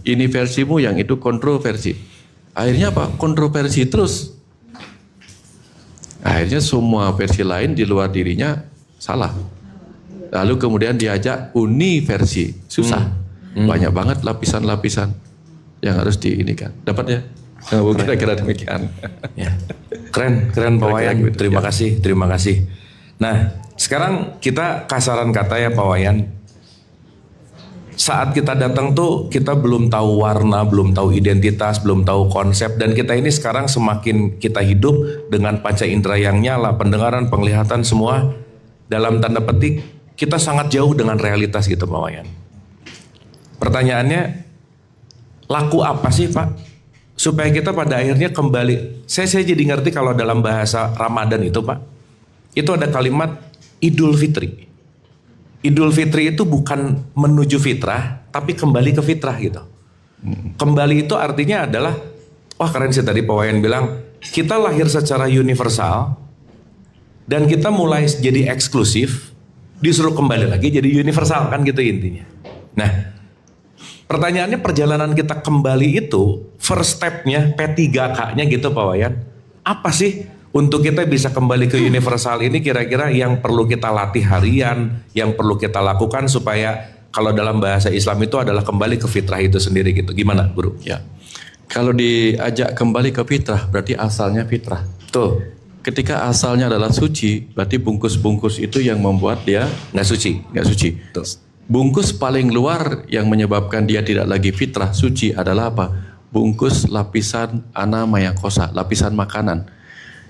Ini versimu, yang itu kontroversi. Akhirnya apa? Kontroversi terus. Akhirnya semua versi lain di luar dirinya salah. Lalu kemudian diajak universi, susah. Banyak banget lapisan-lapisan yang harus diinikan. Dapat ya? Kira-kira demikian. Ya. Keren Pak Wayan. Gitu, terima kasih. Nah, sekarang kita kasaran kata ya Pak Wayan. Saat kita datang tuh kita belum tahu warna, belum tahu identitas, belum tahu konsep, dan kita ini sekarang semakin kita hidup dengan panca indera yang nyala, pendengaran, penglihatan semua dalam tanda petik kita sangat jauh dengan realitas gitu Pak Wayan. Pertanyaannya, laku apa sih Pak supaya kita pada akhirnya kembali? Saya jadi ngerti kalau dalam bahasa Ramadan itu Pak, itu ada kalimat Idul Fitri. Idul Fitri itu bukan menuju fitrah, tapi kembali ke fitrah gitu. Kembali itu artinya adalah, wah keren sih tadi Pak Wayan bilang, kita lahir secara universal dan kita mulai jadi eksklusif, disuruh kembali lagi jadi universal kan gitu intinya. Nah, pertanyaannya perjalanan kita kembali itu first stepnya P3K-nya gitu Pak Wayan. Apa sih untuk kita bisa kembali ke universal ini kira-kira yang perlu kita latih harian, yang perlu kita lakukan supaya kalau dalam bahasa Islam itu adalah kembali ke fitrah itu sendiri gitu. Gimana Bro? Ya. Kalau diajak kembali ke fitrah berarti asalnya fitrah. Tuh, Ketika asalnya adalah suci, berarti bungkus-bungkus itu yang membuat dia nggak suci. nggak suci. Tuh. Bungkus paling luar yang menyebabkan dia tidak lagi fitrah suci adalah apa? Bungkus lapisan anamaya kosa, lapisan makanan.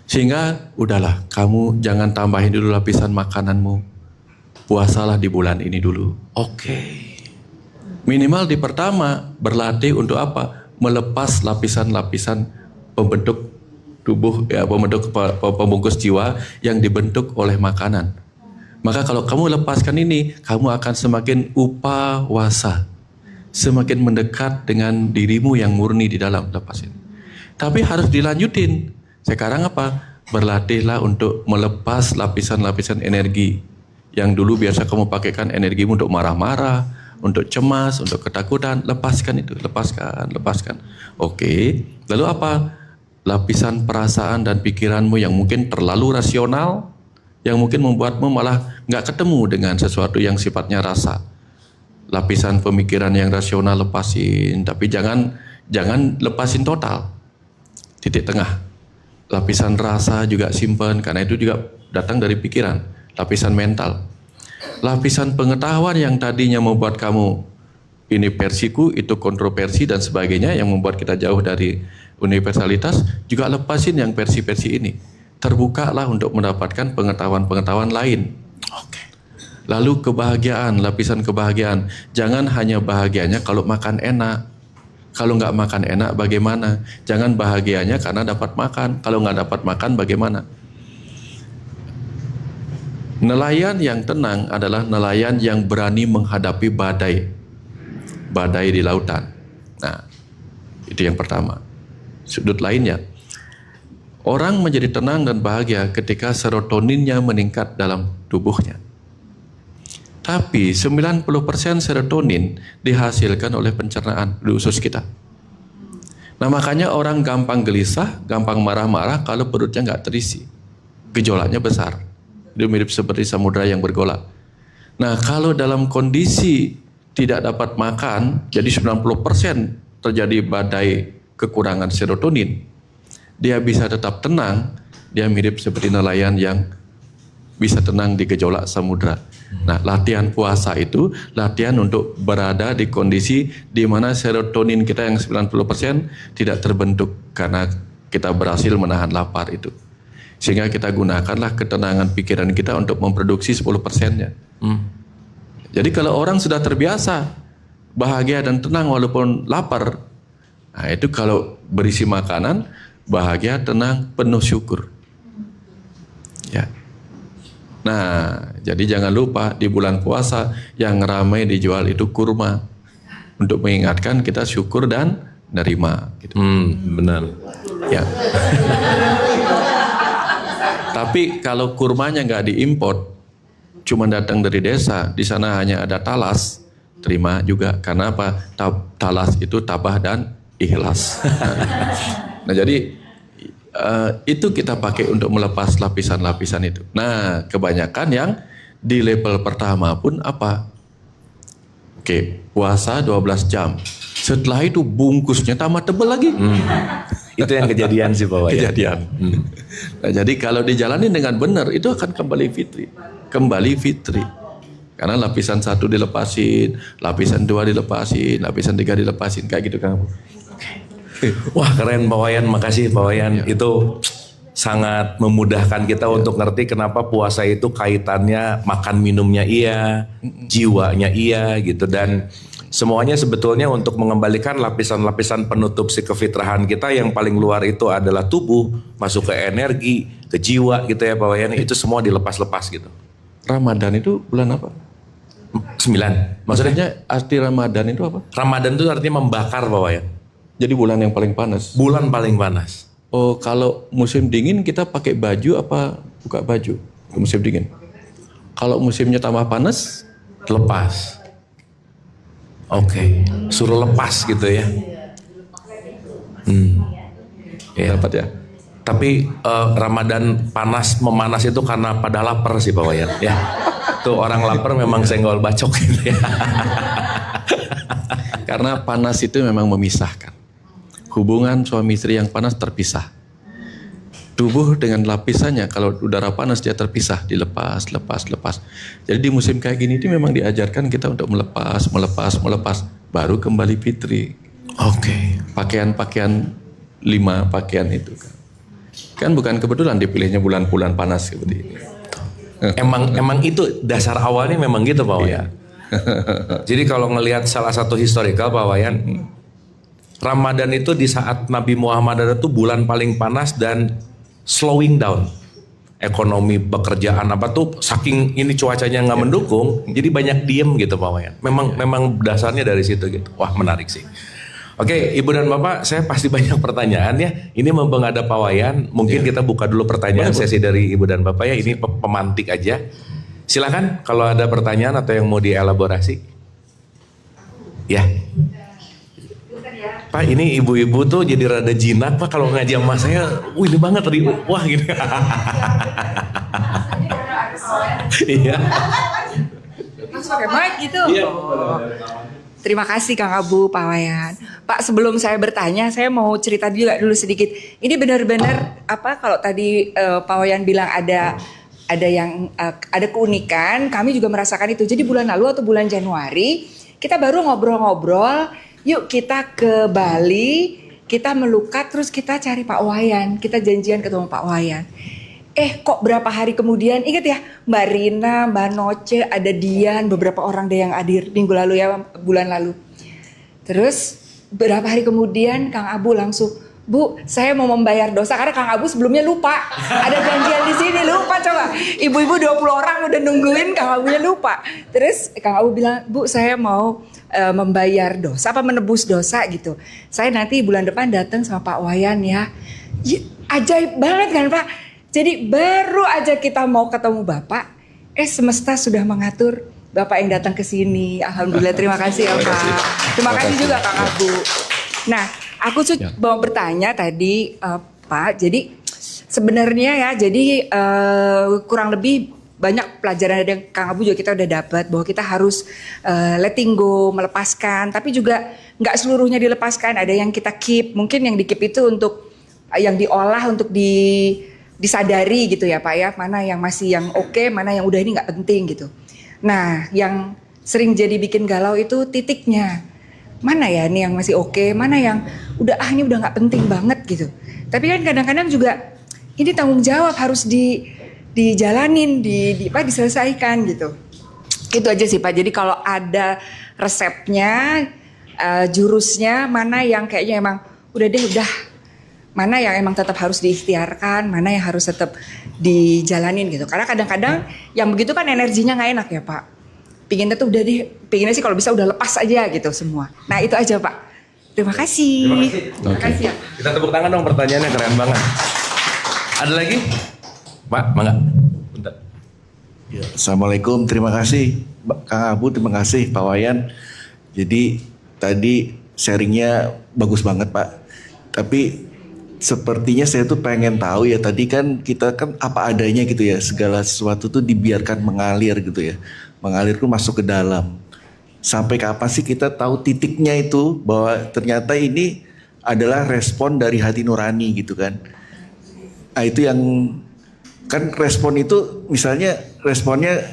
Sehingga udahlah, kamu jangan tambahin dulu lapisan makananmu. Puasalah di bulan ini dulu. Oke. Minimal di pertama berlatih untuk apa? Melepas lapisan-lapisan pembentuk tubuh, ya, pembungkus jiwa yang dibentuk oleh makanan. Maka kalau kamu lepaskan ini, kamu akan semakin upawasa, semakin mendekat dengan dirimu yang murni di dalam lepas ini. Tapi harus dilanjutin. Sekarang apa? Berlatihlah untuk melepas lapisan-lapisan energi yang dulu biasa kamu pakaikan energimu untuk marah-marah, untuk cemas, untuk ketakutan. Lepaskan itu, lepaskan. Oke. Lalu apa? Lapisan perasaan dan pikiranmu yang mungkin terlalu rasional, yang mungkin membuatmu malah nggak ketemu dengan sesuatu yang sifatnya rasa. Lapisan pemikiran yang rasional lepasin, tapi jangan lepasin total. Titik tengah. Lapisan rasa juga simpan, karena itu juga datang dari pikiran. Lapisan mental. Lapisan pengetahuan yang tadinya membuat kamu ini versiku, itu kontroversi dan sebagainya, yang membuat kita jauh dari universalitas, juga lepasin yang versi-versi ini. Terbukalah untuk mendapatkan pengetahuan-pengetahuan lain. Oke. Lalu kebahagiaan, lapisan kebahagiaan. Jangan hanya bahagianya kalau makan enak. Kalau nggak makan enak bagaimana? Jangan bahagianya karena dapat makan. Kalau nggak dapat makan bagaimana? Nelayan yang tenang adalah nelayan yang berani menghadapi badai. Badai di lautan. Nah, itu yang pertama. Sudut lainnya, orang menjadi tenang dan bahagia ketika serotoninnya meningkat dalam tubuhnya. Tapi 90% serotonin dihasilkan oleh pencernaan di usus kita. Nah makanya orang gampang gelisah, gampang marah-marah kalau perutnya nggak terisi. Gejolaknya besar. Itu mirip seperti samudra yang bergolak. Nah kalau dalam kondisi tidak dapat makan, jadi 90% terjadi badai kekurangan serotonin, dia bisa tetap tenang, dia mirip seperti nelayan yang bisa tenang di gejolak samudra. Nah, latihan puasa itu latihan untuk berada di kondisi di mana serotonin kita yang 90% tidak terbentuk karena kita berhasil menahan lapar itu. Sehingga kita gunakanlah ketenangan pikiran kita untuk memproduksi 10%-nya. Jadi kalau orang sudah terbiasa bahagia dan tenang walaupun lapar, nah itu kalau berisi makanan, bahagia, tenang, penuh syukur. Ya. Nah, jadi jangan lupa di bulan puasa yang ramai dijual itu kurma untuk mengingatkan kita syukur dan nerima. Gitu. Benar. Ya. Tapi kalau kurmanya nggak diimport, cuma datang dari desa, di sana hanya ada talas, terima juga. Karena apa? Talas itu tabah dan ikhlas. Nah jadi itu kita pakai untuk melepas lapisan-lapisan itu. Nah, kebanyakan yang di level pertama pun apa? Oke, puasa 12 jam. Setelah itu bungkusnya tambah tebal lagi. Itu yang kejadian sih Pak Wayan. Kejadian. Nah, jadi kalau dijalani dengan benar itu akan kembali fitri. Kembali fitri. Karena lapisan 1 dilepasin, lapisan 2 dilepasin, lapisan 3 dilepasin, kayak gitu kan. Wah keren Pak Wayan, makasih Pak Wayan. Ya. Itu sangat memudahkan kita untuk ngerti kenapa puasa itu kaitannya makan minumnya iya, jiwanya iya gitu, dan semuanya sebetulnya untuk mengembalikan lapisan-lapisan penutup si kefitrahan kita yang paling luar itu adalah tubuh, masuk ke energi, ke jiwa gitu ya Pak Wayan, itu semua dilepas-lepas gitu. Ramadan itu bulan apa? 9. Maksudnya Maksudnya arti Ramadan itu apa? Ramadan itu artinya membakar Pak Wayan. Jadi bulan yang paling panas. Bulan paling panas. Oh, kalau musim dingin kita pakai baju apa buka baju? Musim dingin. Kalau musimnya tambah panas, Lepas. Oke, suruh lepas gitu ya. Ya. dapat ya. Tapi Ramadan panas memanas itu karena pada lapar sih Pak Wayan ya. Tuh orang lapar memang senggol bacok gitu ya. Karena panas itu memang memisahkan. Hubungan suami istri yang panas terpisah. Tubuh dengan lapisannya, kalau udara panas dia terpisah, dilepas, lepas. Jadi di musim kayak gini itu memang diajarkan kita untuk melepas, baru kembali fitri. Oke. Pakaian-pakaian 5 pakaian itu kan. Kan bukan kebetulan dipilihnya bulan-bulan panas seperti ini. Emang itu dasar awalnya memang gitu Pak Wayan. Jadi kalau ngelihat salah satu historical Pak Wayan, Ramadan itu di saat Nabi Muhammad ada tuh bulan paling panas dan slowing down ekonomi, pekerjaan apa tuh, saking ini cuacanya nggak mendukung, jadi banyak diem gitu Pak Wayan. Memang dasarnya dari situ gitu. Wah menarik sih. Oke, Ibu dan Bapak, saya pasti banyak pertanyaan ya. Ini mumpung ada Pak Wayan, mungkin kita buka dulu pertanyaan sesi dari Ibu dan Bapak ya. Ini pemantik aja. Silakan kalau ada pertanyaan atau yang mau dielaborasi. Ya. Pak, ini ibu-ibu tuh jadi rada jinak Pak kalau ngaji sama saya. Ini banget tadi. Wah gini. Iya. Langsung pakai mic gitu. Iya. Terima kasih Kang Abu, Pak Wayan. Pak, sebelum saya bertanya, saya mau cerita juga dulu sedikit. Ini benar-benar apa kalau tadi Pak Wayan bilang ada yang ada keunikan, kami juga merasakan itu. Jadi bulan lalu atau bulan Januari, kita baru ngobrol-ngobrol, yuk kita ke Bali, kita melukat, terus kita cari Pak Wayan, kita janjian ketemu Pak Wayan. Kok berapa hari kemudian, ingat ya Mbak Rina, Mbak Noce, ada Dian, beberapa orang deh yang hadir minggu lalu ya, bulan lalu. Terus berapa hari kemudian Kang Abu langsung, Bu, saya mau membayar dosa karena Kang Abu sebelumnya lupa. Ada janjian di sini, lupa coba. Ibu-ibu 20 orang udah nungguin, Kang Abunya lupa. Terus Kang Abu bilang, Bu, saya mau membayar dosa, apa menebus dosa gitu. Saya nanti bulan depan datang sama Pak Wayan ya. Ajaib banget kan Pak. Jadi baru aja kita mau ketemu Bapak, semesta sudah mengatur Bapak yang datang ke sini. Alhamdulillah, terima kasih ya Pak. Terima kasih juga Kang Abu. Nah, aku mau bertanya tadi Pak, jadi sebenarnya ya, jadi kurang lebih banyak pelajaran yang Kang Abu juga kita udah dapat bahwa kita harus letting go, melepaskan, tapi juga nggak seluruhnya dilepaskan. Ada yang kita keep, mungkin yang di keep itu untuk yang diolah untuk disadari gitu ya Pak ya, mana yang masih yang oke, mana yang udah ini nggak penting gitu. Nah, yang sering jadi bikin galau itu titiknya. Mana ya ini yang masih oke, mana yang ini udah nggak penting banget gitu. Tapi kan kadang-kadang juga ini tanggung jawab harus dijalanin, diselesaikan gitu. Itu aja sih Pak. Jadi kalau ada resepnya, jurusnya, mana yang kayaknya emang udah mana yang emang tetap harus diikhtiarkan, mana yang harus tetap dijalanin gitu. Karena kadang-kadang yang begitu kan energinya nggak enak ya Pak. Pinginnya tuh pinginnya sih kalau bisa udah lepas aja gitu semua. Nah itu aja Pak. Terima kasih. Terima kasih ya. Kita tepuk tangan dong, pertanyaannya keren banget. Ada lagi? Pak, mangga. Bentar. Ya, Assalamualaikum, terima kasih Kang Abu, terima kasih Pak Wayan. Jadi tadi sharingnya bagus banget Pak. Tapi sepertinya saya tuh pengen tahu ya, tadi kan kita kan apa adanya gitu ya, segala sesuatu tuh dibiarkan mengalir gitu ya. Mengalir tuh masuk ke dalam. Sampai kapan sih kita tahu titiknya itu bahwa ternyata ini adalah respon dari hati nurani gitu kan. Nah itu yang kan respon itu misalnya responnya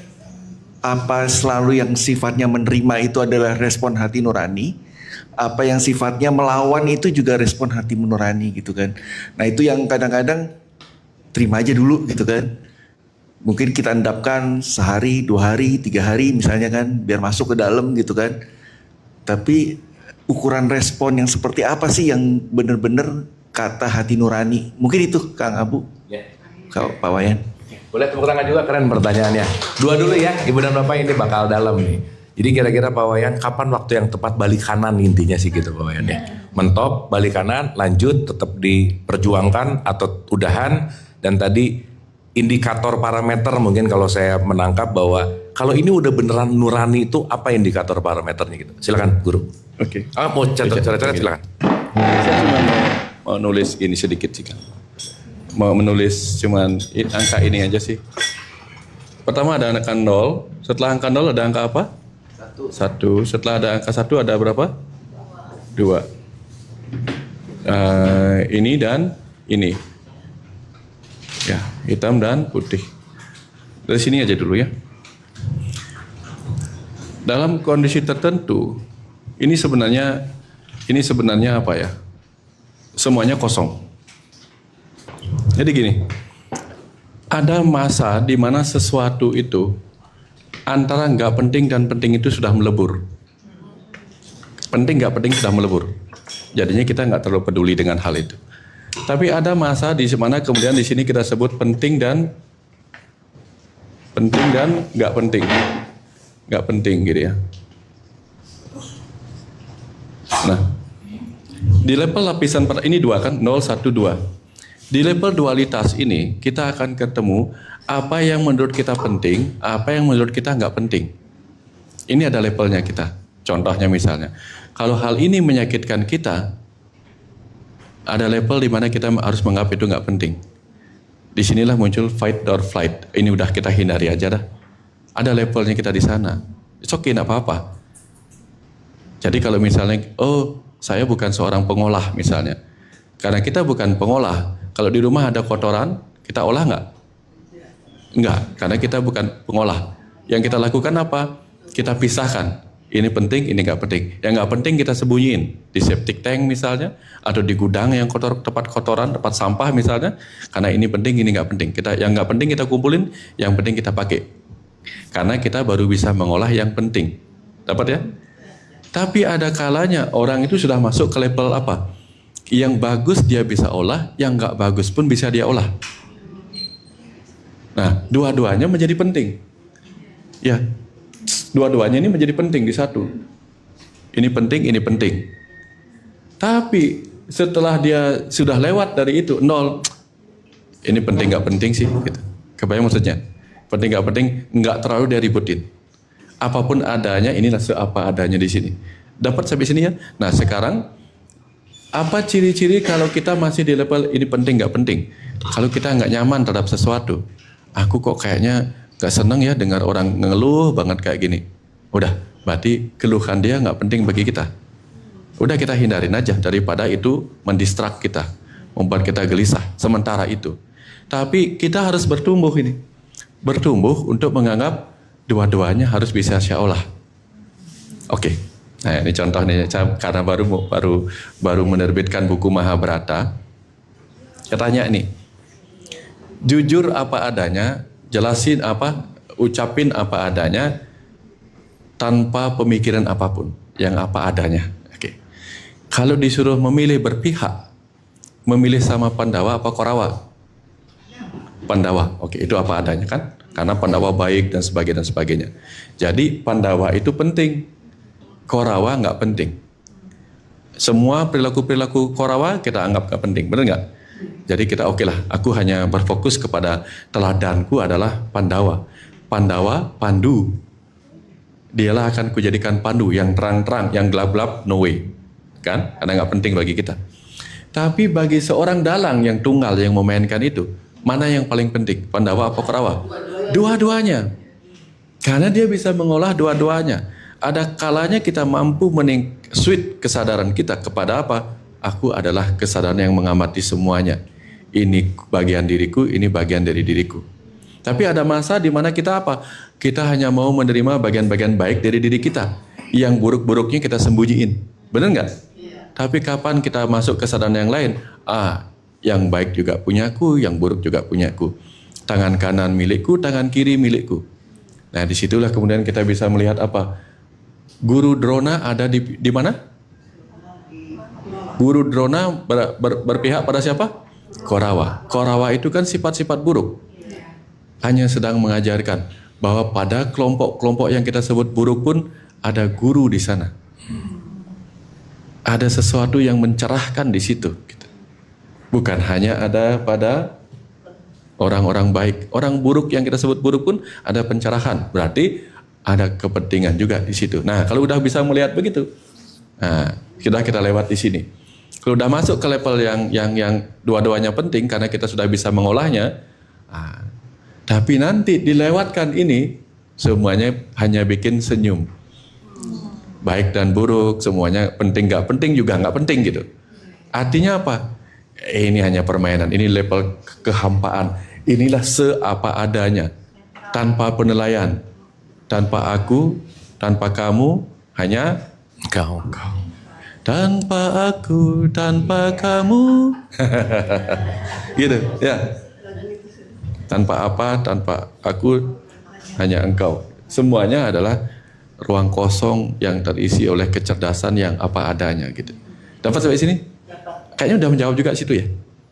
apa selalu yang sifatnya menerima itu adalah respon hati nurani. Apa yang sifatnya melawan itu juga respon hati nurani gitu kan. Nah itu yang kadang-kadang terima aja dulu gitu kan. Mungkin kita endapkan sehari, 2 hari, 3 hari misalnya kan, biar masuk ke dalam gitu kan. Tapi ukuran respon yang seperti apa sih yang benar-benar kata hati nurani? Mungkin itu Kang Abu, Pak Wayan. Boleh tepuk tangan juga, keren pertanyaannya. Dua dulu ya, Ibu dan Bapak, ini bakal dalam nih. Jadi kira-kira Pak Wayan, kapan waktu yang tepat balik kanan intinya sih gitu Pak Wayan ya. Mentop, balik kanan, lanjut, tetap diperjuangkan atau udahan. Dan tadi indikator parameter mungkin kalau saya menangkap bahwa kalau ini udah beneran nurani itu apa indikator parameternya gitu. Silakan Guru. Oke. Mau catat silakan. Saya cuma mau nulis ini sedikit sih Kang. Mau menulis cuman angka ini aja sih. Pertama ada angka 0, setelah angka 0 ada angka apa? 1. Setelah ada angka 1 ada berapa? 2. Ini dan ini. Ya, hitam dan putih. Dari sini aja dulu ya. Dalam kondisi tertentu, ini sebenarnya apa ya? Semuanya kosong. Jadi gini, ada masa di mana sesuatu itu antara nggak penting dan penting itu sudah melebur. Penting nggak penting sudah melebur. Jadinya kita nggak terlalu peduli dengan hal itu. Tapi ada masa di mana kemudian di sini kita sebut penting dan nggak penting gitu ya. Nah, di level lapisan ini 2 kan, 0, 1, 2. Di level dualitas ini kita akan ketemu apa yang menurut kita penting, apa yang menurut kita nggak penting. Ini ada levelnya kita. Contohnya misalnya, kalau hal ini menyakitkan kita, ada level di mana kita harus menganggap itu nggak penting. Disinilah muncul fight or flight. Ini udah kita hindari aja dah. Ada levelnya kita di sana. It's okay, nggak apa-apa. Jadi kalau misalnya, oh saya bukan seorang pengolah misalnya. Karena kita bukan pengolah. Kalau di rumah ada kotoran, kita olah nggak? Nggak, karena kita bukan pengolah. Yang kita lakukan apa? Kita pisahkan. Ini penting, ini nggak penting. Yang nggak penting kita sembunyiin di septic tank misalnya, atau di gudang yang kotor, tempat kotoran, tempat sampah misalnya. Karena ini penting, ini nggak penting. Yang nggak penting kita kumpulin, yang penting kita pakai. Karena kita baru bisa mengolah yang penting. Dapat ya? Tapi ada kalanya orang itu sudah masuk ke level apa? Yang bagus dia bisa olah, yang nggak bagus pun bisa dia olah. Nah, dua-duanya menjadi penting. Ya. Dua-duanya ini menjadi penting di satu. Ini penting, ini penting. Tapi setelah dia sudah lewat dari itu, 0. Ini penting nggak penting sih? Gitu. Kebayang maksudnya? Penting nggak penting, nggak terlalu dia ributin. Apapun adanya, inilah seapa adanya di sini. Dapat sampai sini ya? Nah sekarang, apa ciri-ciri kalau kita masih di level ini penting nggak penting? Kalau kita nggak nyaman terhadap sesuatu, aku kok kayaknya gak seneng ya dengar orang ngeluh banget kayak gini. Udah, berarti keluhan dia gak penting bagi kita. Udah kita hindarin aja daripada itu mendistrak kita, membuat kita gelisah sementara itu. Tapi kita harus bertumbuh ini. Bertumbuh untuk menganggap dua-duanya harus bisa saya olah. Oke. Nah, ini contohnya karena baru menerbitkan buku Mahabharata. Saya tanya nih. Jujur apa adanya, jelasin apa, ucapin apa adanya tanpa pemikiran apapun, yang apa adanya. Oke. Kalau disuruh memilih berpihak, memilih sama Pandawa apa Korawa? Pandawa. Oke, itu apa adanya kan? Karena Pandawa baik dan sebagainya. Jadi Pandawa itu penting, Korawa nggak penting. Semua perilaku Korawa kita anggap nggak penting, benar nggak? Jadi kita oke lah, aku hanya berfokus kepada teladanku adalah Pandawa. Pandawa, Pandu. Dialah akan kujadikan Pandu yang terang-terang, yang gelap-gelap, no way. Kan? Karena nggak penting bagi kita. Tapi bagi seorang dalang yang tunggal yang memainkan itu, mana yang paling penting? Pandawa atau Korawa? Dua-duanya. Karena dia bisa mengolah dua-duanya. Ada kalanya kita mampu switch kesadaran kita kepada apa? Aku adalah kesadaran yang mengamati semuanya. Ini bagian diriku, ini bagian dari diriku. Tapi ada masa di mana kita apa? Kita hanya mau menerima bagian-bagian baik dari diri kita. Yang buruk-buruknya kita sembunyiin. Benar nggak? Tapi kapan kita masuk kesadaran yang lain? Yang baik juga punyaku, yang buruk juga punyaku. Tangan kanan milikku, tangan kiri milikku. Nah, disitulah kemudian kita bisa melihat apa? Guru Drona ada di mana? Guru Drona berpihak pada siapa? Korawa. Korawa itu kan sifat-sifat buruk. Hanya sedang mengajarkan bahwa pada kelompok-kelompok yang kita sebut buruk pun ada guru di sana. Ada sesuatu yang mencerahkan di situ. Bukan hanya ada pada orang-orang baik. Orang buruk yang kita sebut buruk pun ada pencerahan. Berarti ada kepentingan juga di situ. Nah, kalau udah bisa melihat begitu, nah, sudah kita lewat di sini. Kalau udah masuk ke level yang dua-duanya penting karena kita sudah bisa mengolahnya, nah, tapi nanti dilewatkan ini semuanya hanya bikin senyum. Baik dan buruk semuanya penting nggak penting juga nggak penting gitu. Artinya apa? Ini hanya permainan, ini level kehampaan. Inilah seapa adanya, tanpa penilaian, tanpa aku, tanpa kamu, hanya Kau. tanpa aku, tanpa kamu. Gitu, ya. Tanpa apa, tanpa aku, hanya engkau. Semuanya adalah ruang kosong yang terisi oleh kecerdasan yang apa adanya gitu. Dapat sampai sini? Kayaknya udah menjawab juga situ ya.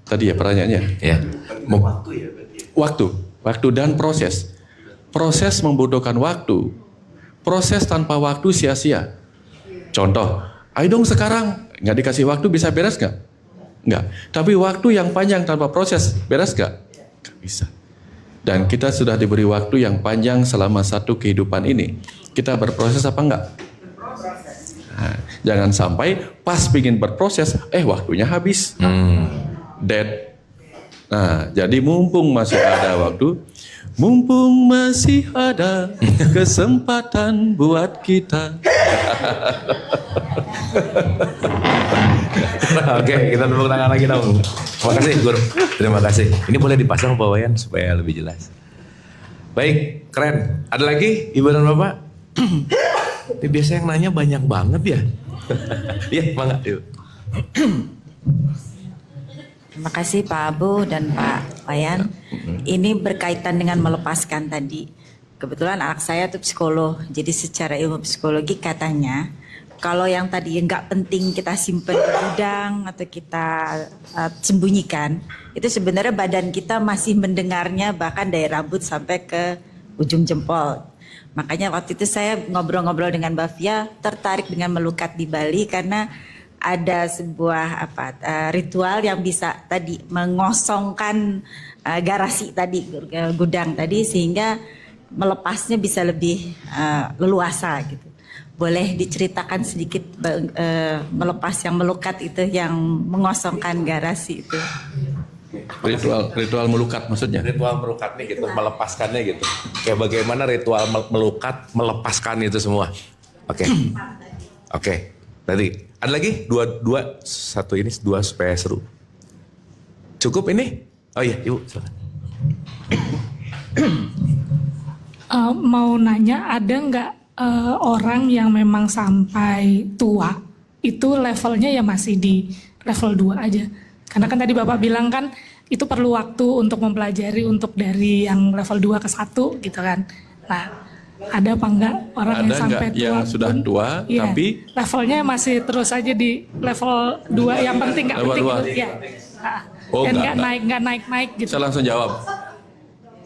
Tadi ya pertanyaannya. Ya. Waktu dan proses. Proses membutuhkan waktu. Proses tanpa waktu sia-sia. Contoh, ayo dong sekarang, nggak dikasih waktu bisa beres nggak? Nggak. Tapi waktu yang panjang tanpa proses, beres nggak? Nggak bisa. Dan kita sudah diberi waktu yang panjang selama satu kehidupan ini. Kita berproses apa enggak? Nah, jangan sampai pas ingin berproses, waktunya habis. Dead. Nah, jadi mumpung masih ada waktu, mumpung masih ada kesempatan buat kita. Oke, kita tepuk tangan lagi dong. Terima kasih Guru. Terima kasih. Ini boleh dipasang Pak Wayan supaya lebih jelas. Baik, keren. Ada lagi Ibu dan Bapak? Ini biasa yang nanya banyak banget ya. Iya, mangga. Yuk. Terima kasih Pak Abu dan Pak Wayan. Ini berkaitan dengan melepaskan tadi. Kebetulan anak saya tuh psikolog, jadi secara ilmu psikologi katanya kalau yang tadi nggak penting kita simpen di gudang atau kita sembunyikan, itu sebenarnya badan kita masih mendengarnya bahkan dari rambut sampai ke ujung jempol. Makanya waktu itu saya ngobrol-ngobrol dengan Mbak Fia, tertarik dengan melukat di Bali karena ada sebuah ritual yang bisa tadi mengosongkan garasi tadi, gudang tadi, sehingga melepasnya bisa lebih leluasa gitu. Boleh diceritakan sedikit melepas yang melukat itu, yang mengosongkan garasi itu? Ritual melukat maksudnya? Ritual melukat nih gitu, melepaskannya gitu. Kayak bagaimana ritual melukat, melepaskan itu semua. Oke. Oke. Tadi ada lagi dua satu ini dua supaya seru. Cukup ini? Oh iya, Ibu silakan. Mau nanya, ada nggak orang yang memang sampai tua itu levelnya ya masih di level 2 aja? Karena kan tadi Bapak bilang kan itu perlu waktu untuk mempelajari untuk dari yang level 2 ke 1 gitu kan. Nah, ada apa enggak orang Ada yang sampai nggak tua yang sudah pun, tua, iya, tapi levelnya masih terus aja di level 2 yang penting nggak Level penting dua. gitu. Ya. Oh, Dan enggak. nggak naik gitu. saya langsung jawab.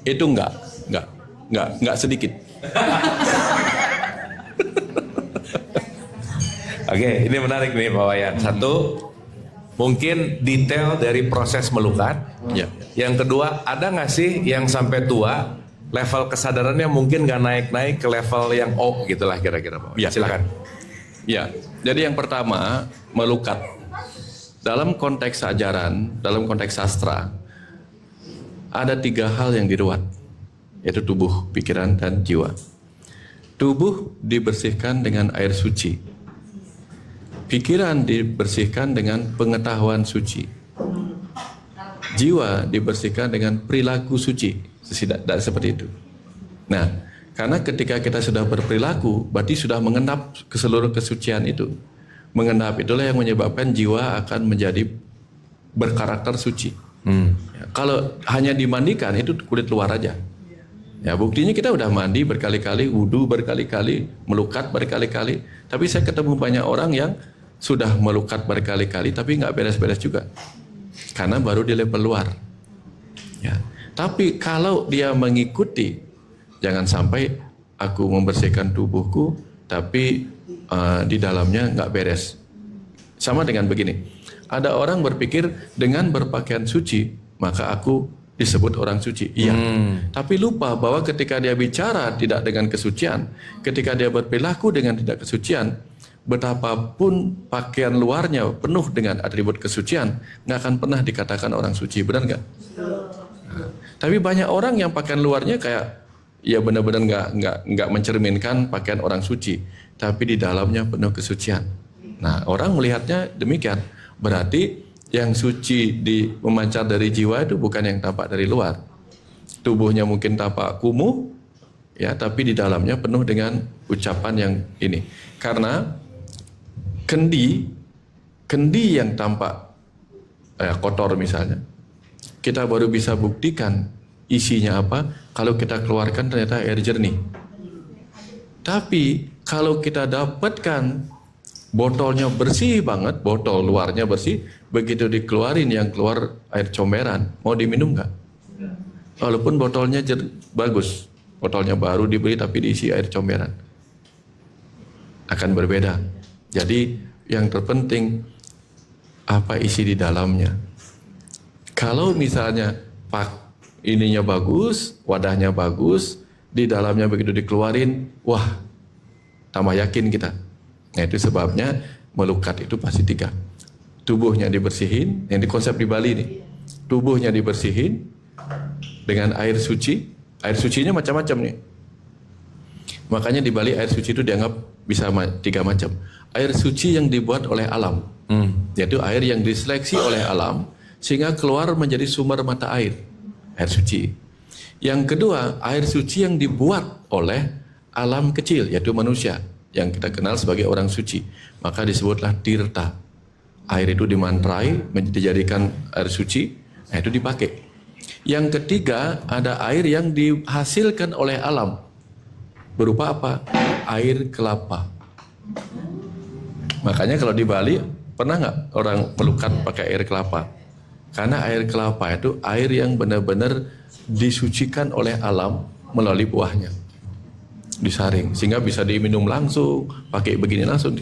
Itu enggak sedikit. Oke, ini menarik nih Pak Wayan. Satu, mungkin detail dari proses melukat. Ya. Yang kedua, ada nggak sih yang sampai tua level kesadarannya mungkin nggak naik-naik ke level yang gitulah kira-kira Pak Wayan. Ya. Silakan. Ya, jadi yang pertama melukat. Dalam konteks ajaran, dalam konteks sastra, ada 3 hal yang diruat, yaitu tubuh, pikiran, dan jiwa. Tubuh dibersihkan dengan air suci. Pikiran dibersihkan dengan pengetahuan suci. Jiwa dibersihkan dengan perilaku suci. Seperti itu. Nah, karena ketika kita sudah berperilaku, berarti sudah mengendap ke seluruh kesucian itu. Mengendap itulah yang menyebabkan jiwa akan menjadi berkarakter suci. Ya, kalau hanya dimandikan itu kulit luar aja. Ya, buktinya kita udah mandi berkali-kali, wudu berkali-kali, melukat berkali-kali. Tapi saya ketemu banyak orang yang sudah melukat berkali-kali tapi nggak beres-beres juga. Karena baru di level luar. Ya. Tapi kalau dia mengikuti, jangan sampai aku membersihkan tubuhku tapi di dalamnya nggak beres. Sama dengan begini. Ada orang berpikir dengan berpakaian suci maka aku disebut orang suci. Iya. Tapi lupa bahwa ketika dia bicara tidak dengan kesucian, ketika dia berperilaku dengan tidak kesucian, betapapun pakaian luarnya penuh dengan atribut kesucian, nggak akan pernah dikatakan orang suci. Benar nggak? Nah, tapi banyak orang yang pakaian luarnya kayak ya benar-benar nggak mencerminkan pakaian orang suci, tapi di dalamnya penuh kesucian. Nah, orang melihatnya demikian. Berarti yang suci memancar dari jiwa itu bukan yang tampak dari luar. Tubuhnya mungkin tampak kumuh, ya, tapi di dalamnya penuh dengan ucapan yang ini. Karena kendi yang tampak kotor misalnya, kita baru bisa buktikan isinya apa kalau kita keluarkan ternyata air jernih. Tapi kalau kita dapatkan botolnya bersih banget, botol luarnya bersih, begitu dikeluarin yang keluar air comberan, mau diminum nggak? Walaupun botolnya bagus, botolnya baru dibeli tapi diisi air comberan, akan berbeda. Jadi yang terpenting apa isi di dalamnya. Kalau misalnya ininya bagus, wadahnya bagus, di dalamnya begitu dikeluarin, wah, tambah yakin kita. Nah, itu sebabnya melukat itu pasti 3. Tubuhnya dibersihin, yang di konsep di Bali nih. Tubuhnya dibersihin dengan air suci. Air sucinya macam-macam nih. Makanya di Bali air suci itu dianggap bisa 3 macam. Air suci yang dibuat oleh alam. Yaitu air yang diseleksi oleh alam sehingga keluar menjadi sumber mata air. Air suci. Yang kedua, air suci yang dibuat oleh alam kecil, yaitu manusia, yang kita kenal sebagai orang suci. Maka disebutlah tirta. Air itu dimantrai, dijadikan air suci, nah itu dipakai. Yang ketiga, ada air yang dihasilkan oleh alam. Berupa apa? Air kelapa. Makanya kalau di Bali, pernah nggak orang melukat pakai air kelapa? Karena air kelapa itu air yang benar-benar disucikan oleh alam melalui buahnya. Disaring sehingga bisa diminum langsung, pakai begini langsung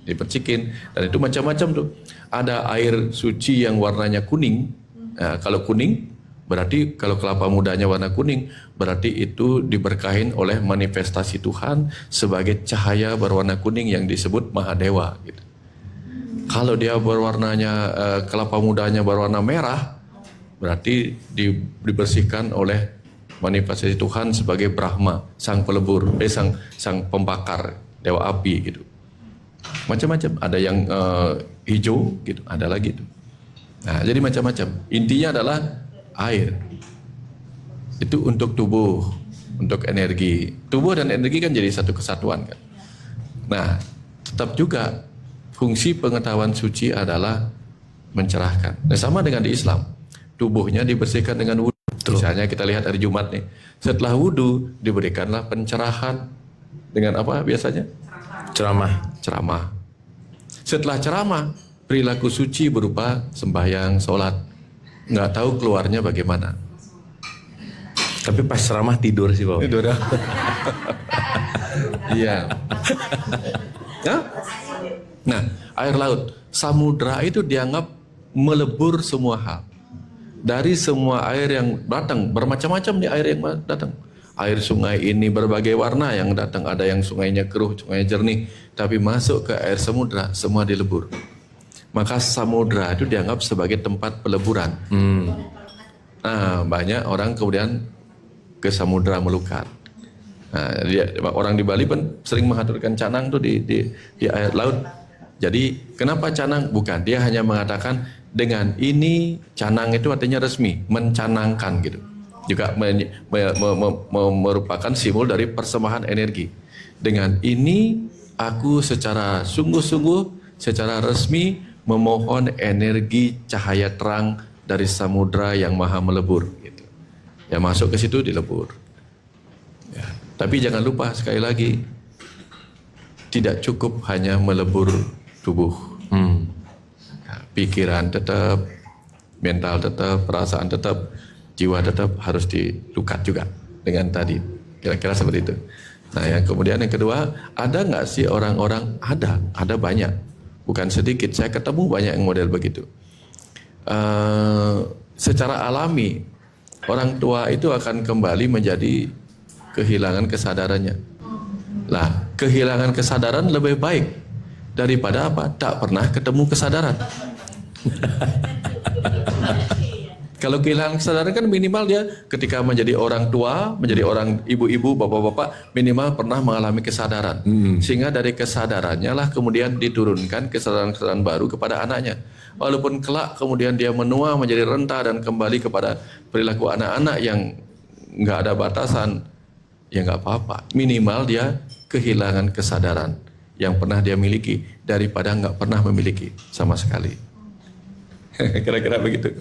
dipercikin, dan itu macam-macam tuh. Ada air suci yang warnanya kuning. Nah, kalau kuning berarti kalau kelapa mudanya warna kuning berarti itu diberkahin oleh manifestasi Tuhan sebagai cahaya berwarna kuning yang disebut Mahadewa gitu. Kalau dia berwarnanya kelapa mudanya berwarna merah berarti dibersihkan oleh manifestasi Tuhan sebagai Brahma, sang pelebur, sang pembakar, dewa api gitu. Macam-macam. Ada yang hijau gitu, ada lagi itu. Nah, jadi macam-macam. Intinya adalah air. Itu untuk tubuh, untuk energi. Tubuh dan energi kan jadi satu kesatuan kan. Nah, tetap juga fungsi pengetahuan suci adalah mencerahkan. Nah, sama dengan di Islam. Tubuhnya dibersihkan dengan wudu. Misalnya kita lihat hari Jumat nih, setelah wudhu diberikanlah pencerahan dengan apa biasanya? Ceramah. Setelah ceramah, perilaku suci berupa sembahyang, sholat. Nggak tahu keluarnya bagaimana. Tapi pas ceramah tidur sih Pak. Tidur. Iya. Nah, air laut, samudra itu dianggap melebur semua hal. Dari semua air yang datang, bermacam-macam nih air yang datang. Air sungai ini berbagai warna yang datang. Ada yang sungainya keruh, sungainya jernih. Tapi masuk ke air samudra, semua dilebur. Maka samudra itu dianggap sebagai tempat peleburan. Nah, banyak orang kemudian ke samudra melukat. Nah, orang di Bali pun sering mengaturkan canang tuh di air laut. Jadi kenapa canang? Bukan, dia hanya mengatakan dengan ini canang itu artinya resmi, mencanangkan gitu. Juga merupakan simbol dari persembahan energi. Dengan ini aku secara sungguh-sungguh, secara resmi memohon energi cahaya terang dari samudra yang maha melebur. Gitu. Ya masuk ke situ dilebur. Ya. Tapi jangan lupa sekali lagi, tidak cukup hanya melebur tubuh. Ya, pikiran tetap, mental tetap, perasaan tetap, jiwa tetap harus dilukat juga dengan tadi. Kira-kira seperti itu. Nah, yang kemudian yang kedua, ada nggak sih orang-orang? Ada banyak, bukan sedikit. Saya ketemu banyak yang model begitu. Secara alami, orang tua itu akan kembali menjadi kehilangan kesadarannya. Lah, kehilangan kesadaran lebih baik daripada apa? Tak pernah ketemu kesadaran. Kalau kehilangan kesadaran kan minimal dia ketika menjadi orang tua, menjadi orang ibu-ibu, bapak-bapak, minimal pernah mengalami kesadaran. Sehingga dari kesadarannya lah kemudian diturunkan kesadaran-kesadaran baru kepada anaknya. Walaupun kelak kemudian dia menua menjadi renta dan kembali kepada perilaku anak-anak yang nggak ada batasan, ya nggak apa-apa. Minimal dia kehilangan kesadaran yang pernah dia miliki daripada nggak pernah memiliki sama sekali. Kira-kira begitu.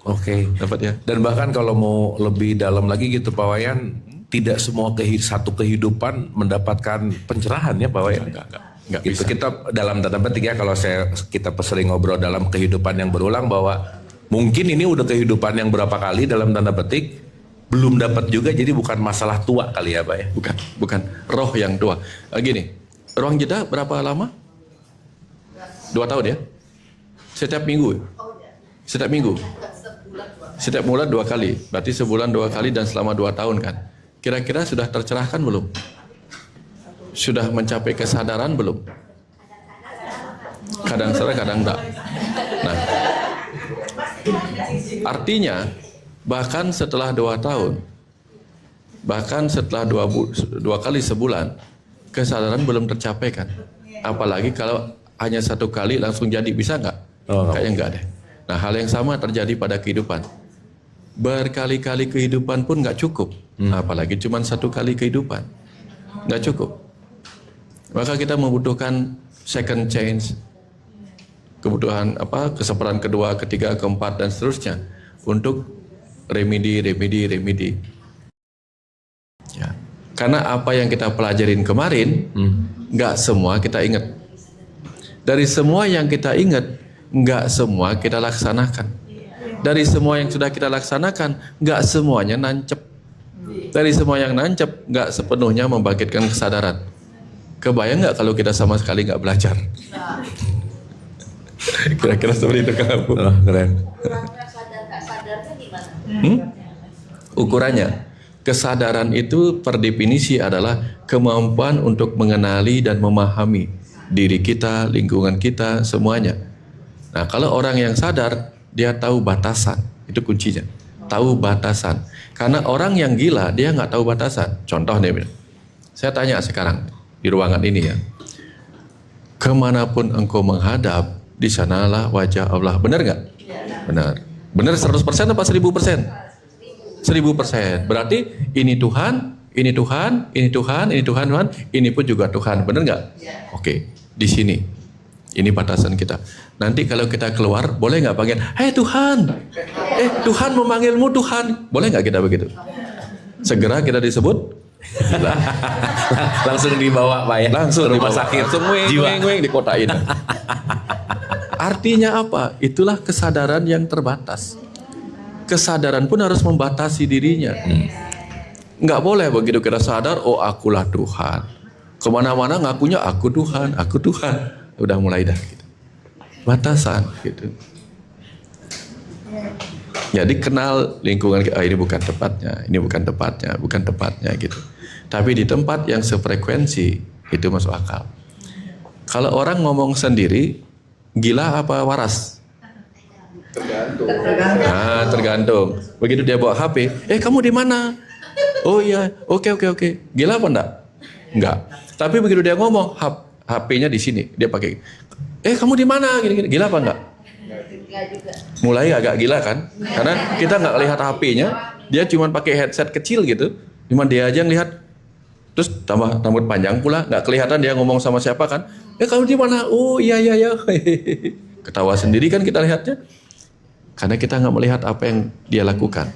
Oke. Dapat ya? Dan bahkan kalau mau lebih dalam lagi gitu Pak Wayan, tidak semua satu kehidupan mendapatkan pencerahan ya Pak Wayan. Enggak Gitu. bisa. Kita dalam tanda petik ya, kalau kita sering ngobrol dalam kehidupan yang berulang bahwa mungkin ini udah kehidupan yang berapa kali dalam tanda petik belum dapat juga, jadi bukan masalah tua kali ya Pak ya. Bukan roh yang tua. Gini, ruang jeda berapa lama? 2 tahun ya? Setiap minggu? Setiap minggu? Setiap bulan 2 kali. Berarti sebulan 2 kali dan selama 2 tahun kan? Kira-kira sudah tercerahkan belum? Sudah mencapai kesadaran belum? Kadang sadar, kadang enggak. Nah, artinya bahkan setelah 2 tahun, bahkan setelah 2 kali sebulan, kesadaran belum tercapai kan? Apalagi kalau hanya 1 kali langsung jadi, bisa nggak? Kayaknya nggak deh. Nah, hal yang sama terjadi pada kehidupan. Berkali-kali kehidupan pun nggak cukup, apalagi cuma 1 kali kehidupan, nggak cukup. Maka kita membutuhkan second chance, kebutuhan kesempatan kedua, ketiga, keempat dan seterusnya untuk remedi. Ya. Karena apa yang kita pelajarin kemarin, nggak semua kita ingat. Dari semua yang kita ingat, nggak semua kita laksanakan. Dari semua yang sudah kita laksanakan, nggak semuanya nancep. Dari semua yang nancep, nggak sepenuhnya membangkitkan kesadaran. Kebayang nggak kalau kita sama sekali nggak belajar? Kira-kira seperti itu kan? Keren. Ukurannya, kesadaran itu per definisi adalah kemampuan untuk mengenali dan memahami diri kita, lingkungan kita, semuanya. Nah, kalau orang yang sadar, dia tahu batasan. Itu kuncinya. Tahu batasan. Karena orang yang gila, dia nggak tahu batasan. Contoh nih, saya tanya sekarang di ruangan ini ya. Kemanapun engkau menghadap, di sanalah wajah Allah. Benar nggak? Benar. Benar 100% apa 1000%? 1000%. Berarti ini Tuhan, ini Tuhan, ini Tuhan, ini Tuhan, Tuhan, ini pun juga Tuhan. Benar nggak? Oke, di sini. Ini batasan kita. Nanti kalau kita keluar, boleh nggak panggil, "Hei Tuhan, Tuhan memanggilmu Tuhan." Boleh nggak kita begitu? Segera kita disebut, Langsung dibawa Pak ya. langsung ke rumah dibawa. sakit. Langsung Jiwa. weng dikotain. Artinya apa? Itulah kesadaran yang terbatas. Kesadaran pun harus membatasi dirinya. Nggak boleh begitu kita sadar, oh akulah Tuhan. Kemana-mana ngakunya aku Tuhan, aku Tuhan. Udah mulai dah gitu. Batasan gitu. Jadi kenal lingkungan, ini bukan tempatnya, ini bukan tempatnya, bukan tempatnya gitu. Tapi di tempat yang sefrekuensi itu masuk akal. Kalau orang ngomong sendiri, gila apa waras? Tergantung. Nah, tergantung. Begitu dia bawa HP, kamu di mana? Oh iya, oke. Gila apa enggak? Enggak. Tapi begitu dia ngomong, HP-nya di sini, dia pakai. Kamu di mana? Gini. Gila apa enggak? Mulai agak gila kan? Karena kita nggak lihat HP-nya, dia cuma pakai headset kecil gitu, cuma dia aja yang lihat. Terus tambah rambut panjang pula, nggak kelihatan dia ngomong sama siapa kan? Kamu di mana? Oh iya. ketawa sendiri kan kita lihatnya. Karena kita nggak melihat apa yang dia lakukan.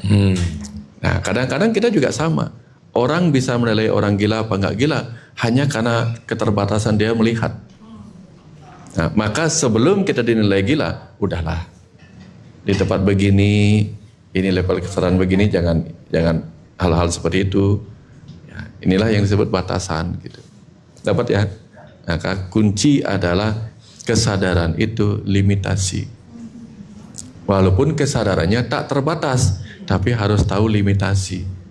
Nah, kadang-kadang kita juga sama. Orang bisa menilai orang gila apa nggak gila hanya karena keterbatasan dia melihat. Nah, maka sebelum kita dinilai gila, udahlah. Di tempat begini, ini level kesadaran begini, jangan hal-hal seperti itu. Ya, inilah yang disebut batasan gitu. Dapat ya? Maka kunci adalah kesadaran itu limitasi. Walaupun kesadarannya tak terbatas, tapi harus tahu limitasi.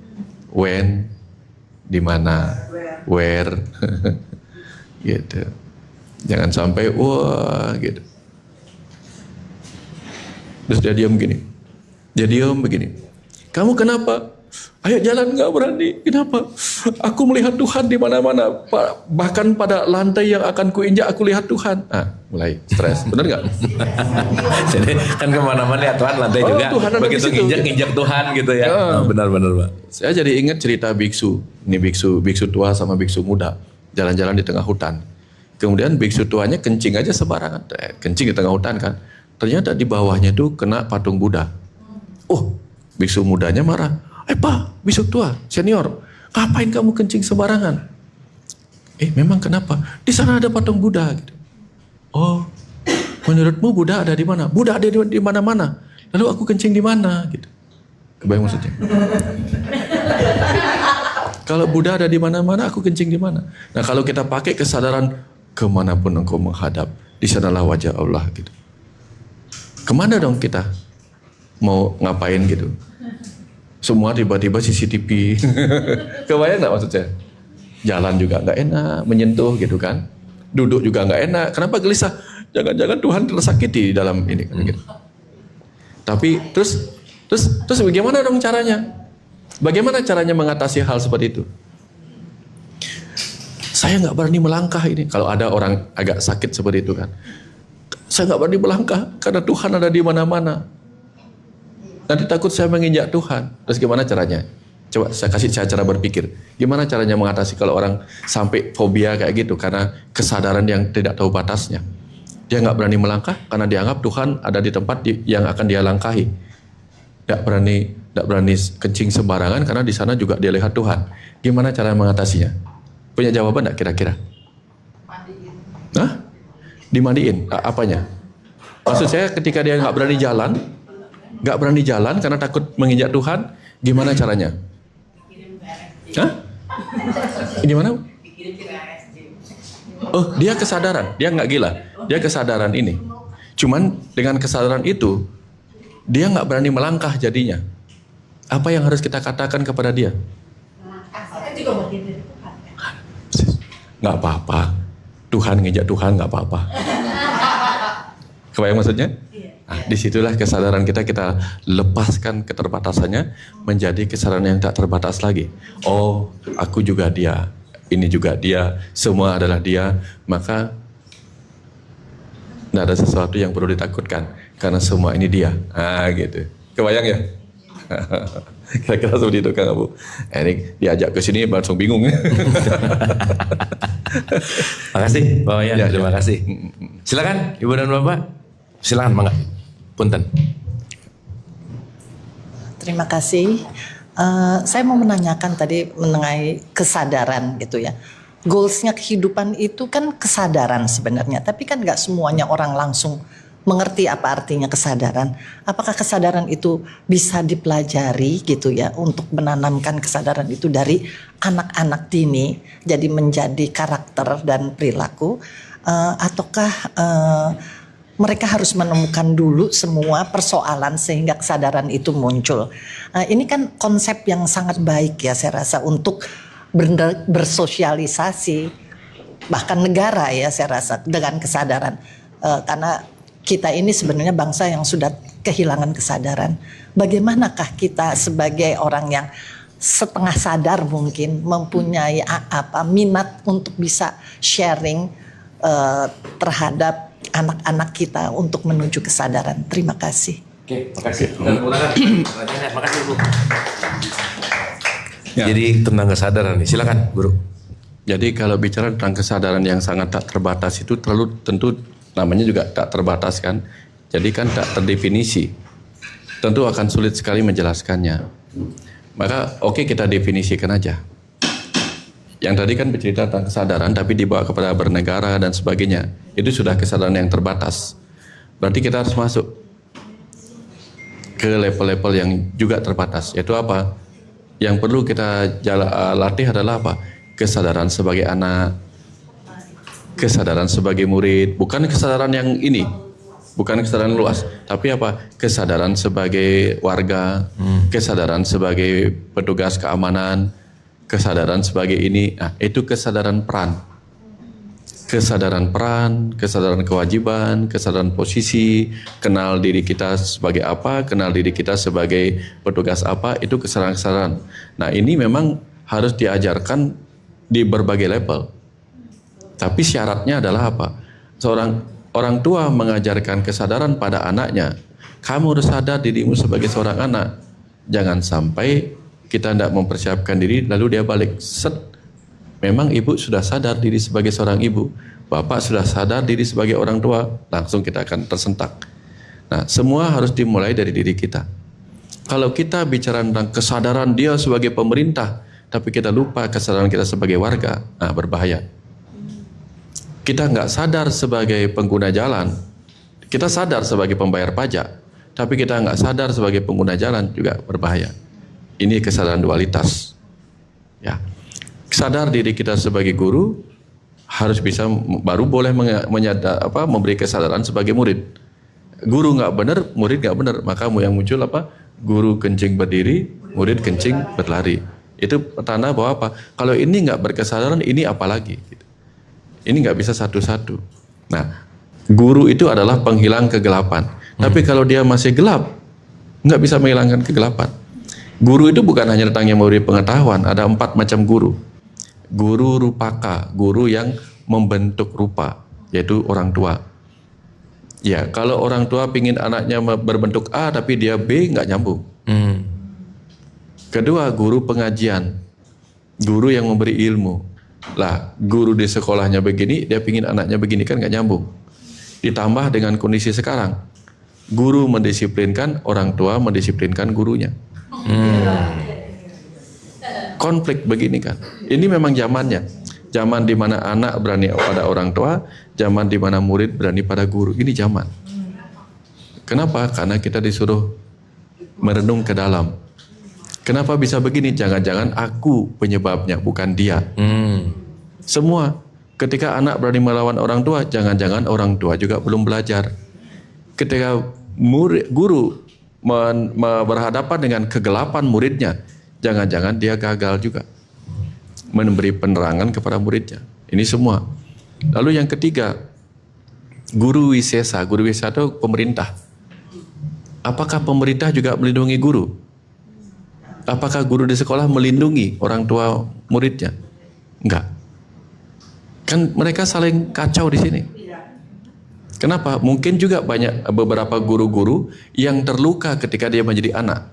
When, di mana, where, gitu. Jangan sampai wah gitu. Terus dia diam begini. Dia diam begini. Kamu kenapa? Ayo jalan, nggak berani. Kenapa? Aku melihat Tuhan di mana-mana. Bahkan pada lantai yang akan kuinjak aku lihat Tuhan. Mulai stres. Benar nggak? Jadi kan kemana-mana lihat Tuhan lantai juga. Tuhan ada Begitu di situ. injak Tuhan gitu ya. Benar-benar Pak. Saya jadi ingat cerita biksu. Ini biksu tua sama biksu muda. Jalan-jalan di tengah hutan. Kemudian biksu tuanya kencing aja sembarangan. Kencing di tengah hutan kan. Ternyata di bawahnya itu kena patung Buddha. Oh, biksu mudanya marah. Pak, biksu tua, senior, ngapain kamu kencing sembarangan? Memang kenapa? Di sana ada patung Buddha. Gitu. Oh, menurutmu Buddha ada di mana? Buddha ada di mana-mana. Lalu aku kencing di mana? Gitu. Kebayang maksudnya? Kalau Buddha ada di mana-mana, aku kencing di mana? Nah, kalau kita pakai kesadaran kemanapun engkau menghadap, di sanalah wajah Allah gitu. Kemana dong kita mau ngapain gitu? Semua tiba-tiba CCTV. Kebayang nggak maksud saya? Jalan juga nggak enak, menyentuh gitu kan? Duduk juga nggak enak. Kenapa gelisah? Jangan-jangan Tuhan tersakiti di dalam ini kan gitu. Tapi terus bagaimana dong caranya? Bagaimana caranya mengatasi hal seperti itu? Saya nggak berani melangkah ini. Kalau ada orang agak sakit seperti itu kan, saya nggak berani melangkah karena Tuhan ada di mana-mana. Nanti takut saya menginjak Tuhan. Terus gimana caranya? Coba saya kasih cara berpikir. Gimana caranya mengatasi kalau orang sampai fobia kayak gitu karena kesadaran yang tidak tahu batasnya. Dia nggak berani melangkah karena dianggap Tuhan ada di tempat yang akan dia langkahi. Tidak berani kencing sembarangan karena di sana juga dia lihat Tuhan. Gimana cara mengatasinya? Punya jawaban nggak kira-kira? Hah? Dimandiin? Apanya? Maksud saya ketika dia nggak berani jalan karena takut menginjak Tuhan, gimana caranya? Hah? Gimana? Oh, dia kesadaran, dia nggak gila, dia kesadaran ini. Cuman dengan kesadaran itu, dia nggak berani melangkah jadinya. Apa yang harus kita katakan kepada dia? Nggak apa-apa, Tuhan nginjak Tuhan nggak apa-apa. Kebayang maksudnya? Nah, disitulah kesadaran kita lepaskan keterbatasannya menjadi kesadaran yang tak terbatas lagi. Oh, aku juga dia, ini juga dia, semua adalah dia. Maka tidak ada sesuatu yang perlu ditakutkan karena semua ini dia. Gitu. Kebayang ya? Kira-kira seperti itu Kang Abu. Ini diajak ke sini langsung bingung. Makasih Pak Wayan, Ya, terima kasih. Silakan Ibu dan Bapak. Silakan Mangga. Punten. Terima kasih. Saya mau menanyakan tadi mengenai kesadaran gitu ya. Goalsnya kehidupan itu kan kesadaran sebenarnya, tapi kan nggak semuanya orang langsung mengerti apa artinya kesadaran. Apakah kesadaran itu bisa dipelajari gitu ya untuk menanamkan kesadaran itu dari anak-anak dini jadi menjadi karakter dan perilaku, ataukah mereka harus menemukan dulu semua persoalan sehingga kesadaran itu muncul. Ini kan konsep yang sangat baik ya saya rasa untuk bersosialisasi bahkan negara ya saya rasa dengan kesadaran. Karena kita ini sebenarnya bangsa yang sudah kehilangan kesadaran. Bagaimanakah kita sebagai orang yang setengah sadar mungkin mempunyai minat untuk bisa sharing terhadap anak-anak kita untuk menuju kesadaran. Terima kasih. Oke, makasih. Makasih Bu. Ya. Jadi tentang kesadaran nih, silakan Guru. Jadi kalau bicara tentang kesadaran yang sangat tak terbatas itu tentu namanya juga tak terbatas kan. Jadi kan tak terdefinisi. Tentu akan sulit sekali menjelaskannya. Maka oke, kita definisikan aja. Yang tadi kan bercerita tentang kesadaran tapi dibawa kepada bernegara dan sebagainya. Itu sudah kesadaran yang terbatas. Berarti kita harus masuk ke level-level yang juga terbatas. Yaitu apa? Yang perlu kita latih adalah apa? Kesadaran sebagai anak, kesadaran sebagai murid. Bukan kesadaran yang ini, bukan kesadaran luas. Tapi apa? Kesadaran sebagai warga, kesadaran sebagai petugas keamanan, kesadaran sebagai ini. Nah, itu kesadaran peran. Kesadaran peran, kesadaran kewajiban, kesadaran posisi, kenal diri kita sebagai apa, kenal diri kita sebagai petugas apa, itu kesadaran-kesadaran. Nah, ini memang harus diajarkan di berbagai level. Tapi syaratnya adalah apa? Seorang orang tua mengajarkan kesadaran pada anaknya. Kamu harus sadar dirimu sebagai seorang anak. Jangan sampai kita tidak mempersiapkan diri lalu dia balik. Set. Memang ibu sudah sadar diri sebagai seorang ibu, bapak sudah sadar diri sebagai orang tua, langsung kita akan tersentak. Nah, semua harus dimulai dari diri kita. Kalau kita bicara tentang kesadaran dia sebagai pemerintah, tapi kita lupa kesadaran kita sebagai warga, nah berbahaya. Kita nggak sadar sebagai pengguna jalan, kita sadar sebagai pembayar pajak, tapi kita nggak sadar sebagai pengguna jalan juga berbahaya. Ini kesadaran dualitas. Ya. Sadar diri kita sebagai guru harus bisa baru boleh memberi kesadaran sebagai murid. Guru nggak benar, murid nggak benar, maka yang muncul apa? Guru kencing berdiri, murid kencing berlari. Itu tanda bahwa apa? Kalau ini nggak berkesadaran, ini apa lagi? Gitu. Ini nggak bisa satu-satu. Nah, guru itu adalah penghilang kegelapan. Tapi kalau dia masih gelap, nggak bisa menghilangkan kegelapan. Guru itu bukan hanya tentang yang memberi pengetahuan, ada 4 macam guru. Guru rupaka, guru yang membentuk rupa, yaitu orang tua. Ya, kalau orang tua pingin anaknya berbentuk A tapi dia B, nggak nyambung. Kedua, guru pengajian, guru yang memberi ilmu. Lah, guru di sekolahnya begini, dia pingin anaknya begini, kan nggak nyambung. Ditambah dengan kondisi sekarang, guru mendisiplinkan, orang tua mendisiplinkan gurunya. Konflik begini kan. Ini memang zamannya. Zaman di mana anak berani pada orang tua, zaman di mana murid berani pada guru. Ini zaman. Kenapa? Karena kita disuruh merenung ke dalam. Kenapa bisa begini? Jangan-jangan aku penyebabnya, bukan dia. Semua. Ketika anak berani melawan orang tua, jangan-jangan orang tua juga belum belajar. Ketika guru berhadapan dengan kegelapan muridnya, jangan-jangan dia gagal juga memberi penerangan kepada muridnya. Ini semua. Lalu yang ketiga, guru wisesa. Guru wisesa itu pemerintah. Apakah pemerintah juga melindungi guru? Apakah guru di sekolah melindungi orang tua muridnya? Enggak. Kan mereka saling kacau di sini. Kenapa? Mungkin juga banyak beberapa guru-guru yang terluka ketika dia menjadi anak.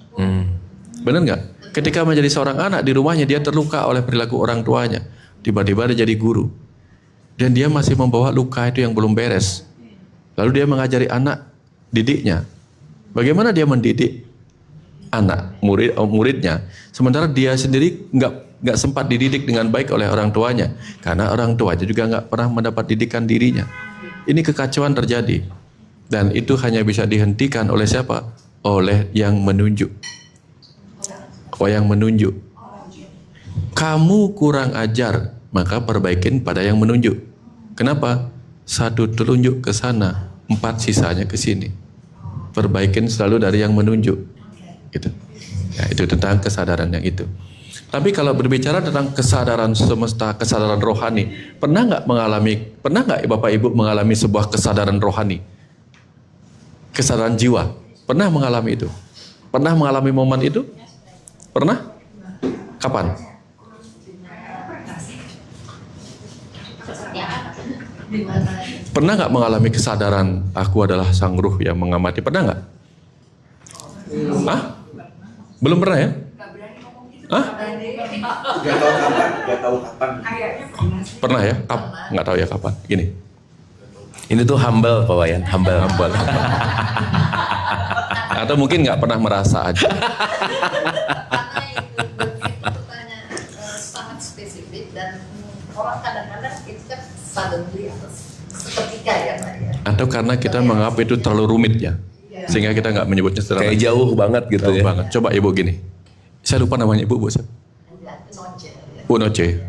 Benar nggak? Ketika menjadi seorang anak di rumahnya dia terluka oleh perilaku orang tuanya. Tiba-tiba dia jadi guru. Dan dia masih membawa luka itu yang belum beres. Lalu dia mengajari anak didiknya. Bagaimana dia mendidik anak muridnya? Sementara dia sendiri nggak sempat dididik dengan baik oleh orang tuanya. Karena orang tuanya juga nggak pernah mendapat didikan dirinya. Ini kekacauan terjadi. Dan itu hanya bisa dihentikan oleh siapa? Oleh yang menunjuk. Yang menunjuk. Kamu kurang ajar, maka perbaikin pada yang menunjuk. Kenapa? 1 telunjuk ke sana, 4 sisanya ke sini. Perbaikin selalu dari yang menunjuk. Gitu. Ya, itu tentang kesadaran yang itu. Tapi kalau berbicara tentang kesadaran semesta, kesadaran rohani, pernah nggak Bapak Ibu mengalami sebuah kesadaran rohani? Kesadaran jiwa. Pernah mengalami itu? Pernah mengalami momen itu? Pernah? Kapan? Pernah nggak mengalami kesadaran aku adalah sang ruh yang mengamati? Pernah nggak? Hah? Belum pernah ya? Hah? Gak tahu kapan. Pernah ya? Nggak tahu ya kapan. Gini. Ini tuh humble Pak Wayan, humble. Atau mungkin nggak pernah merasa aja. Karena itu pertanyaan sangat spesifik dan orang kadang-kadang itu kan suddenly atau seketika ya Pak ya. Atau karena kita menganggap itu terlalu rumit ya, sehingga kita nggak menyebutnya sederhana. Kayak jauh banget gitu Jauh ya. banget. Coba ibu gini, saya lupa namanya ibu, Bu siapa? Bu Noce.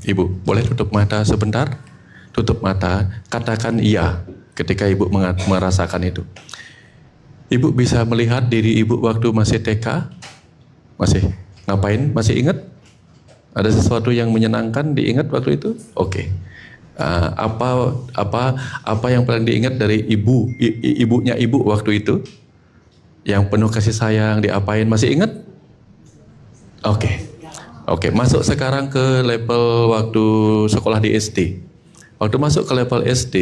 Ibu, boleh tutup mata sebentar? Tutup mata, katakan iya ketika ibu merasakan itu. Ibu bisa melihat diri ibu waktu masih TK? Masih? Ngapain? Masih ingat? Ada sesuatu yang menyenangkan diingat waktu itu? Oke. Apa yang paling diingat dari ibunya ibu waktu itu? Yang penuh kasih sayang, diapain? Masih ingat? Oke. Oke, masuk sekarang ke level waktu sekolah di SD. Waktu masuk ke level SD,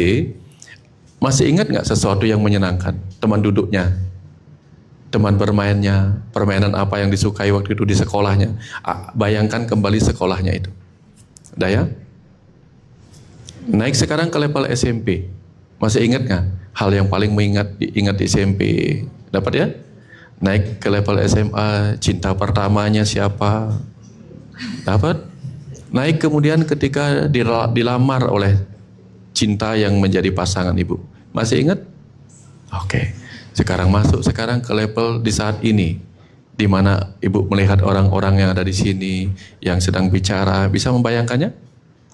masih ingat nggak sesuatu yang menyenangkan? Teman duduknya, teman bermainnya, permainan apa yang disukai waktu itu di sekolahnya. Bayangkan kembali sekolahnya itu. Udah ya? Naik sekarang ke level SMP. Masih ingat nggak hal yang paling diingat di SMP? Dapat ya? Naik ke level SMA, cinta pertamanya siapa? Dapat? Naik kemudian ketika dilamar oleh cinta yang menjadi pasangan ibu. Masih ingat? Oke. Sekarang masuk ke level di saat ini, di mana ibu melihat orang-orang yang ada di sini yang sedang bicara. Bisa membayangkannya?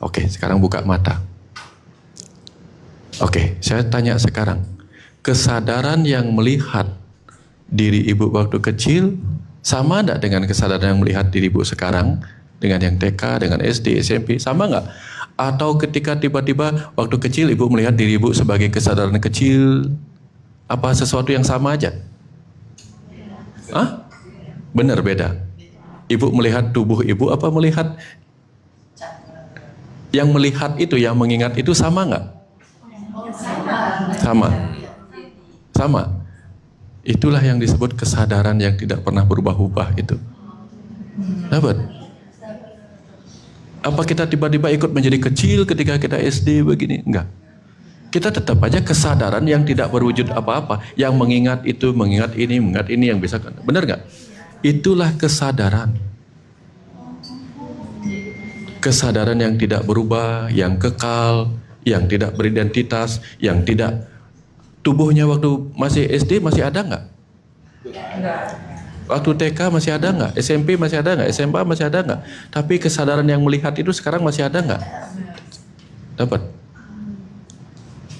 Oke, sekarang buka mata. Oke, saya tanya sekarang. Kesadaran yang melihat diri ibu waktu kecil sama enggak dengan kesadaran yang melihat diri ibu sekarang? Dengan yang TK, dengan SD, SMP, sama nggak? Atau ketika tiba-tiba waktu kecil ibu melihat diri ibu sebagai kesadaran kecil, apa sesuatu yang sama aja? Hah? Benar beda. Ibu melihat tubuh ibu apa melihat yang melihat itu, yang mengingat itu sama nggak? Sama. Sama. Itulah yang disebut kesadaran yang tidak pernah berubah-ubah itu. Dapat? Apa kita tiba-tiba ikut menjadi kecil ketika kita SD begini? Enggak. Kita tetap aja kesadaran yang tidak berwujud apa-apa. Yang mengingat itu, mengingat ini yang bisa. Benar nggak? Itulah kesadaran. Kesadaran yang tidak berubah, yang kekal, yang tidak beridentitas, yang tidak. Tubuhnya waktu masih SD masih ada nggak? Waktu TK masih ada nggak? SMP masih ada nggak? SMA masih ada nggak? Tapi kesadaran yang melihat itu sekarang masih ada nggak? Dapat?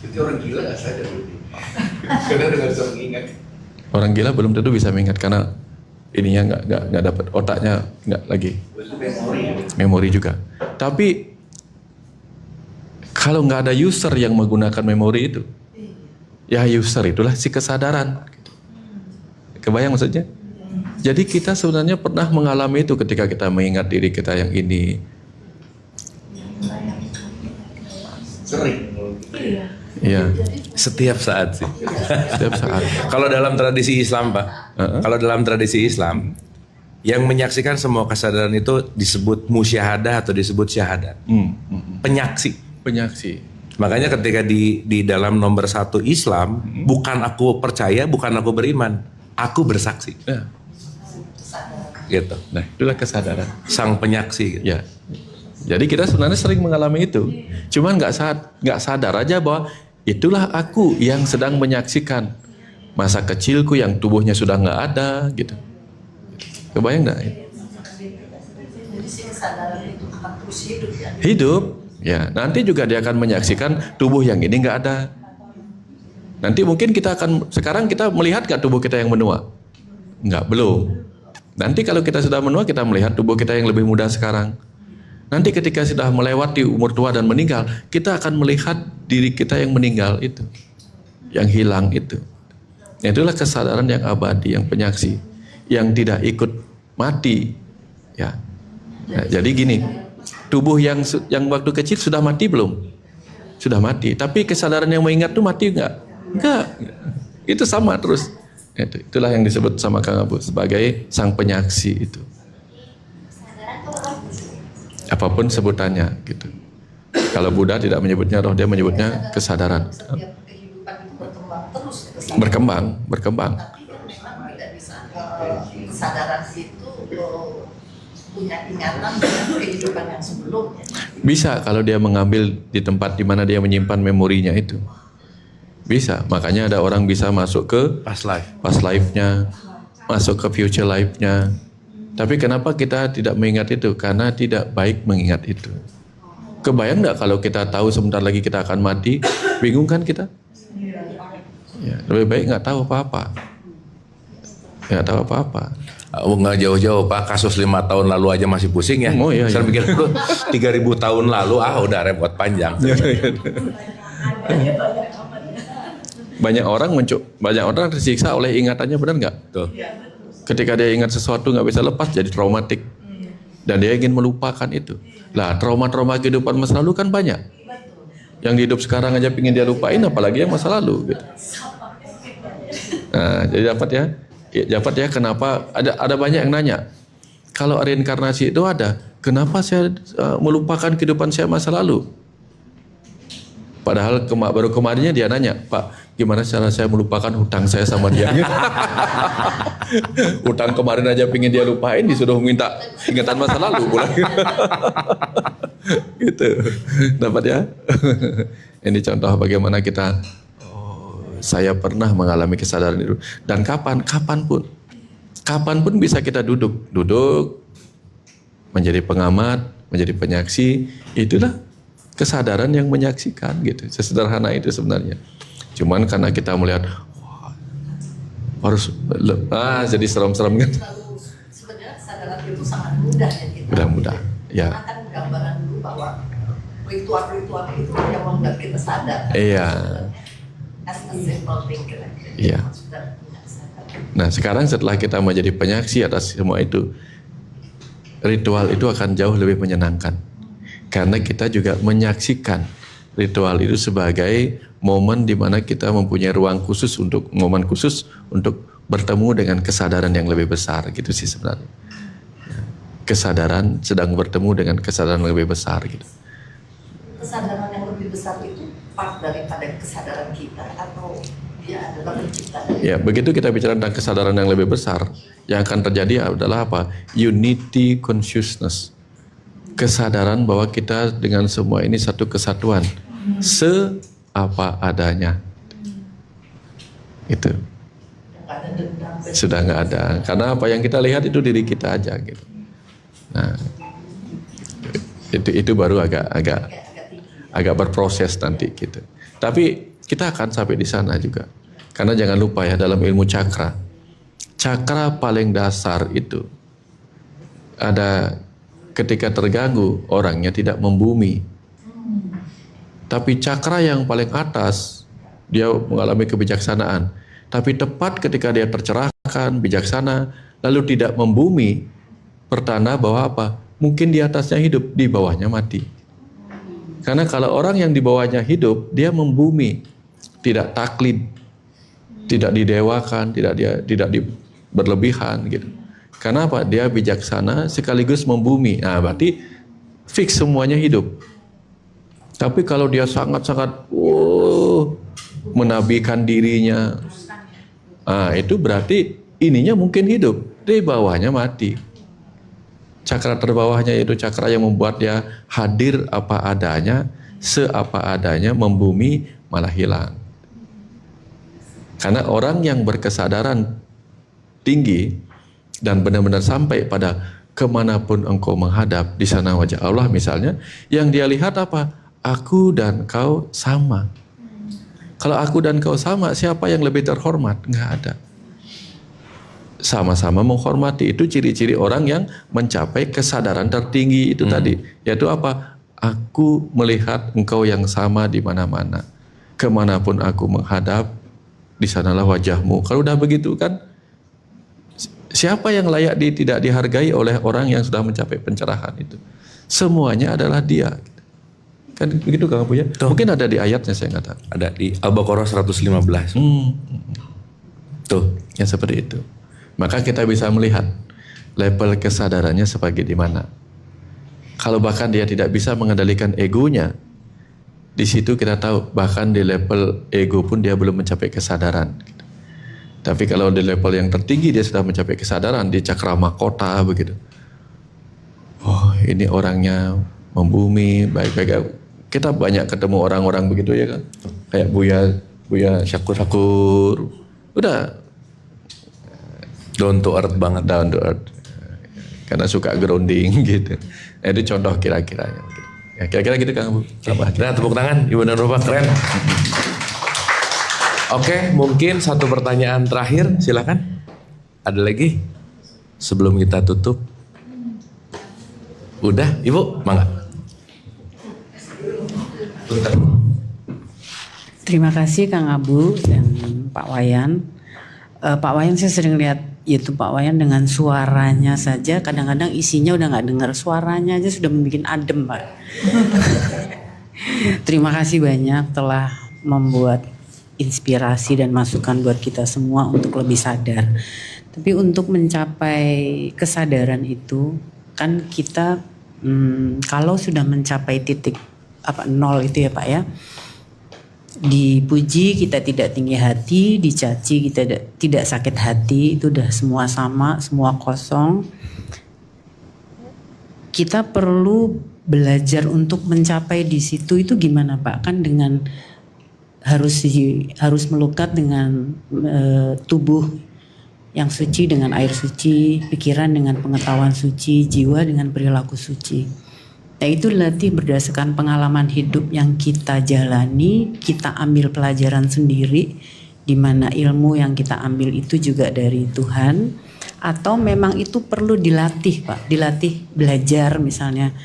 Itu orang gila nggak sadar berarti. Karena dengan bisa mengingat. Orang gila belum tentu bisa mengingat karena ininya nggak dapat, otaknya nggak lagi. Memori juga. Tapi kalau nggak ada user yang menggunakan memori itu, ya user itulah si kesadaran. Kebayang maksudnya? Jadi kita sebenarnya pernah mengalami itu ketika kita mengingat diri kita yang ini. Sering. Iya. Setiap saat sih. Setiap saat. Kalau dalam tradisi Islam Pak, kalau dalam tradisi Islam, yang menyaksikan semua kesadaran itu disebut musyahadah atau disebut syahadat. Penyaksi. Penyaksi. Makanya ketika di dalam nomor 1 Islam, bukan aku percaya, bukan aku beriman, aku bersaksi. Nah, Gitu. nah itulah kesadaran. Sang penyaksi. Gitu. Ya. Jadi kita sebenarnya sering mengalami itu. Cuman nggak sadar aja bahwa itulah aku yang sedang menyaksikan masa kecilku yang tubuhnya sudah nggak ada gitu. Kebayang nggak? Hidup. Ya, nanti juga dia akan menyaksikan tubuh yang ini nggak ada. Nanti mungkin sekarang kita melihat nggak tubuh kita yang menua? Nggak, belum. Nanti kalau kita sudah menua, kita melihat tubuh kita yang lebih muda sekarang. Nanti ketika sudah melewati umur tua dan meninggal, kita akan melihat diri kita yang meninggal itu, yang hilang itu. Itulah kesadaran yang abadi, yang penyaksi, yang tidak ikut mati. Ya. Nah, jadi gini, tubuh yang waktu kecil sudah mati belum? Sudah mati. Tapi kesadaran yang mengingat itu mati enggak? Enggak. Itu sama terus. Itulah yang disebut sama Kang Abu sebagai sang penyaksi itu. Apapun sebutannya gitu. Kalau Buddha tidak menyebutnya roh, dia menyebutnya kesadaran. Setiap kehidupan itu berkembang terus ya, Berkembang. Tapi kan memang tidak bisa kesadaran itu punya ingatan dengan kehidupan yang sebelumnya. Bisa kalau dia mengambil di tempat di mana dia menyimpan memorinya itu. Bisa. Makanya ada orang bisa masuk ke Past life. past life-nya, masuk ke future life-nya. Tapi kenapa kita tidak mengingat itu? Karena tidak baik mengingat itu. Kebayang nggak kalau kita tahu sebentar lagi kita akan mati? Bingung kan kita? Ya, lebih baik nggak tahu apa-apa. Nggak tahu apa-apa. Nggak jauh-jauh Pak, kasus 5 tahun lalu aja masih pusing ya. Oh, iya, Saya iya. mikir 3.000 tahun lalu udah repot panjang. Banyak orang tersiksa oleh ingatannya, benar nggak? Tuh. Ketika dia ingat sesuatu nggak bisa lepas, jadi traumatik. Dan dia ingin melupakan itu. Lah, trauma-trauma kehidupan masa lalu kan banyak. Yang hidup sekarang aja pingin dia lupain, apalagi yang masa lalu. Gitu. Nah, jadi dapat ya kenapa ada banyak yang nanya. Kalau reinkarnasi itu ada, kenapa saya melupakan kehidupan saya masa lalu? Padahal baru kemarinnya dia nanya, Pak, gimana cara saya melupakan hutang saya sama dia? Hutang kemarin aja pingin dia lupain, disuruh minta ingatan masa lalu pula. Gitu. Dapat ya? Ini contoh bagaimana kita, saya pernah mengalami kesadaran itu. Dan kapanpun bisa kita duduk menjadi pengamat, menjadi penyaksi, itulah kesadaran yang menyaksikan gitu. Sesederhana itu sebenarnya. Cuman karena kita melihat harus jadi serem-serem kan. Lalu sebenarnya kesadaran itu sangat mudah ya kita. Mudah-mudah. Ya. Karena kan gambaran dulu bahwa ritual-ritual itu yang membuat kita sadar. Iya. As a simple thing kira-kira. Iya. Sudah punya kesadaran. Nah, sekarang setelah kita menjadi penyaksi atas semua itu, ritual itu akan jauh lebih menyenangkan. Karena kita juga menyaksikan ritual itu sebagai momen di mana kita mempunyai ruang khusus momen khusus untuk bertemu dengan kesadaran yang lebih besar, gitu sih sebenarnya. Kesadaran sedang bertemu dengan kesadaran yang lebih besar gitu. Kesadaran yang lebih besar itu part daripada kesadaran kita atau dia adalah pencipta dari Ya, begitu kita bicara tentang kesadaran yang lebih besar, yang akan terjadi adalah apa? Unity consciousness. Kesadaran bahwa kita dengan semua ini satu kesatuan. Seapa adanya. Itu. nggak ada dendam. Sudah nggak ada. Karena apa yang kita lihat itu diri kita aja gitu. Nah, itu baru agak berproses nanti gitu. Tapi kita akan sampai di sana juga. Karena jangan lupa ya, dalam ilmu cakra paling dasar itu ada ketika terganggu orangnya tidak membumi. Tapi cakra yang paling atas dia mengalami kebijaksanaan. Tapi tepat ketika dia tercerahkan, bijaksana, lalu tidak membumi, pertanda bahwa apa? Mungkin di atasnya hidup, di bawahnya mati. Karena kalau orang yang di bawahnya hidup, dia membumi, tidak taklid, tidak didewakan, tidak berlebihan gitu. Karena apa? Dia bijaksana sekaligus membumi. Nah, berarti fix semuanya hidup. Tapi kalau dia sangat-sangat menabikan dirinya, itu berarti ininya mungkin hidup, di bawahnya mati. Cakra terbawahnya yaitu cakra yang membuat dia hadir apa adanya, seapa adanya, membumi malah hilang. Karena orang yang berkesadaran tinggi dan benar-benar sampai pada kemanapun engkau menghadap, di sana wajah Allah misalnya, yang dia lihat apa? Aku dan kau sama. Kalau aku dan kau sama, siapa yang lebih terhormat? Nggak ada. Sama-sama menghormati, itu ciri-ciri orang yang mencapai kesadaran tertinggi itu tadi. Yaitu apa? Aku melihat engkau yang sama di mana-mana. Kemanapun aku menghadap, di sanalah wajahmu. Kalau udah begitu kan, siapa yang layak tidak dihargai oleh orang yang sudah mencapai pencerahan itu? Semuanya adalah dia. Kan begitu Kang Abu ya? Mungkin ada di ayatnya, saya nggak tahu. Ada di Al-Baqarah 115. Tuh, yang seperti itu. Maka kita bisa melihat level kesadarannya sebagai di mana. Kalau bahkan dia tidak bisa mengendalikan egonya, Di situ kita tahu bahkan di level ego pun dia belum mencapai kesadaran. Tapi kalau di level yang tertinggi dia sudah mencapai kesadaran di cakra mahkota begitu. Oh, ini orangnya membumi, baik-baik. Kita banyak ketemu orang-orang begitu ya kan. Kayak Buya Syakur. Udah Down to earth banget. down to earth. Karena suka grounding gitu. Nah, itu contoh kira-kiranya. Ya, kira-kira gitu Kang Abu. Tambah. Nah, tepuk tangan Ibu dan Bapak, keren. Oke, mungkin satu pertanyaan terakhir, silakan. Ada lagi sebelum kita tutup? Udah, Ibu, mangga. Terima kasih Kang Abu dan Pak Wayan. Pak Wayan saya sering lihat YouTube Pak Wayan dengan suaranya saja, kadang-kadang isinya udah nggak dengar, suaranya aja sudah membuat adem Pak. Terima kasih banyak telah membuat inspirasi dan masukan buat kita semua untuk lebih sadar. Tapi untuk mencapai kesadaran itu kan kita kalau sudah mencapai titik nol itu ya Pak ya, dipuji kita tidak tinggi hati, dicaci kita tidak sakit hati, itu udah semua sama, semua kosong. Kita perlu belajar untuk mencapai di situ itu gimana Pak? Kan dengan harus melukat dengan tubuh yang suci dengan air suci, pikiran dengan pengetahuan suci, jiwa dengan perilaku suci. Nah itu latih berdasarkan pengalaman hidup yang kita jalani, kita ambil pelajaran sendiri, di mana ilmu yang kita ambil itu juga dari Tuhan, atau memang itu perlu dilatih Pak, dilatih belajar misalnya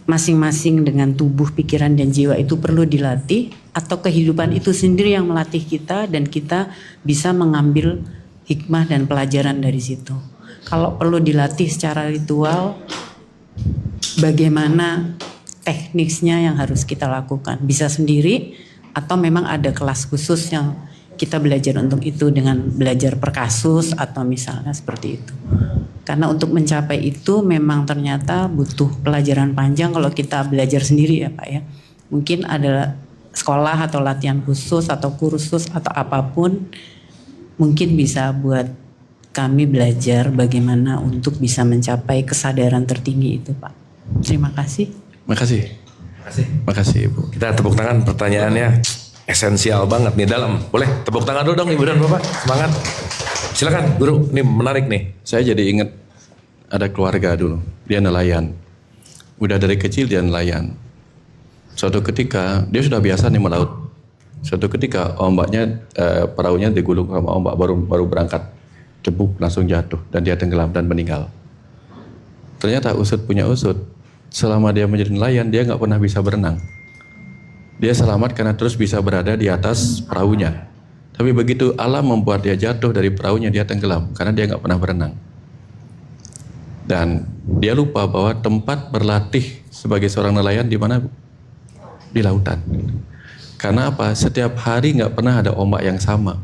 masing-masing dengan tubuh, pikiran dan jiwa itu perlu dilatih, atau kehidupan itu sendiri yang melatih kita dan kita bisa mengambil hikmah dan pelajaran dari situ. Kalau perlu dilatih secara ritual, bagaimana tekniknya yang harus kita lakukan? Bisa sendiri atau memang ada kelas khusus yang kita belajar untuk itu dengan belajar per kasus atau misalnya seperti itu. Karena untuk mencapai itu memang ternyata butuh pelajaran panjang kalau kita belajar sendiri ya Pak ya. Mungkin ada sekolah atau latihan khusus atau kursus atau apapun mungkin bisa buat kami belajar bagaimana untuk bisa mencapai kesadaran tertinggi itu Pak. Terima kasih. Makasih. Makasih Ibu. Kita tepuk tangan, pertanyaannya esensial banget nih, dalam. Boleh tepuk tangan dulu dong Ibu dan Bapak, semangat. Silakan Guru, ini menarik nih. Saya jadi ingat ada keluarga dulu, dia nelayan. Udah dari kecil dia nelayan. Suatu ketika dia sudah biasa nih melaut. Suatu ketika ombaknya perahunya digulung sama ombak, baru berangkat, cebuk langsung jatuh dan dia tenggelam dan meninggal. Ternyata usut punya usut. Selama dia menjadi nelayan dia nggak pernah bisa berenang. Dia selamat karena terus bisa berada di atas perahunya. Tapi begitu alam membuat dia jatuh dari perahunya, dia tenggelam karena dia nggak pernah berenang. Dan dia lupa bahwa tempat berlatih sebagai seorang nelayan di mana? Di lautan. Karena apa? Setiap hari nggak pernah ada ombak yang sama.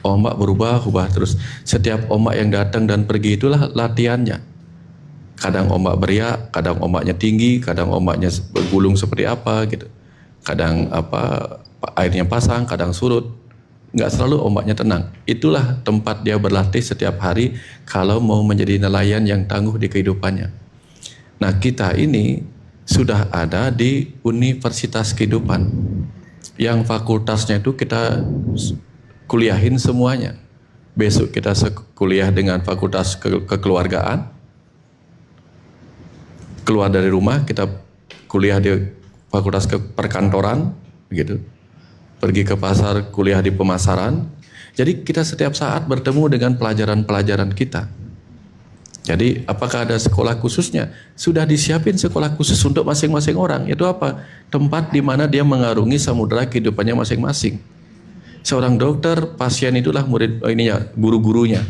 Ombak berubah terus. Setiap ombak yang datang dan pergi itulah latihannya. Kadang ombak beriak, kadang ombaknya tinggi, kadang ombaknya bergulung seperti apa gitu. Kadang airnya pasang, kadang surut. Nggak selalu ombaknya tenang. Itulah tempat dia berlatih setiap hari kalau mau menjadi nelayan yang tangguh di kehidupannya. Nah kita ini sudah ada di Universitas Kehidupan. Yang fakultasnya itu kita kuliahin semuanya. Besok kita kuliah dengan fakultas kekeluargaan. Keluar dari rumah kita kuliah di fakultas perkantoran begitu. Pergi ke pasar, kuliah di pemasaran. Jadi kita setiap saat bertemu dengan pelajaran-pelajaran kita. Jadi apakah ada sekolah khususnya? Sudah disiapin sekolah khusus untuk masing-masing orang. Itu apa? Tempat di mana dia mengarungi samudera kehidupannya masing-masing. Seorang dokter, pasien itulah guru-gurunya.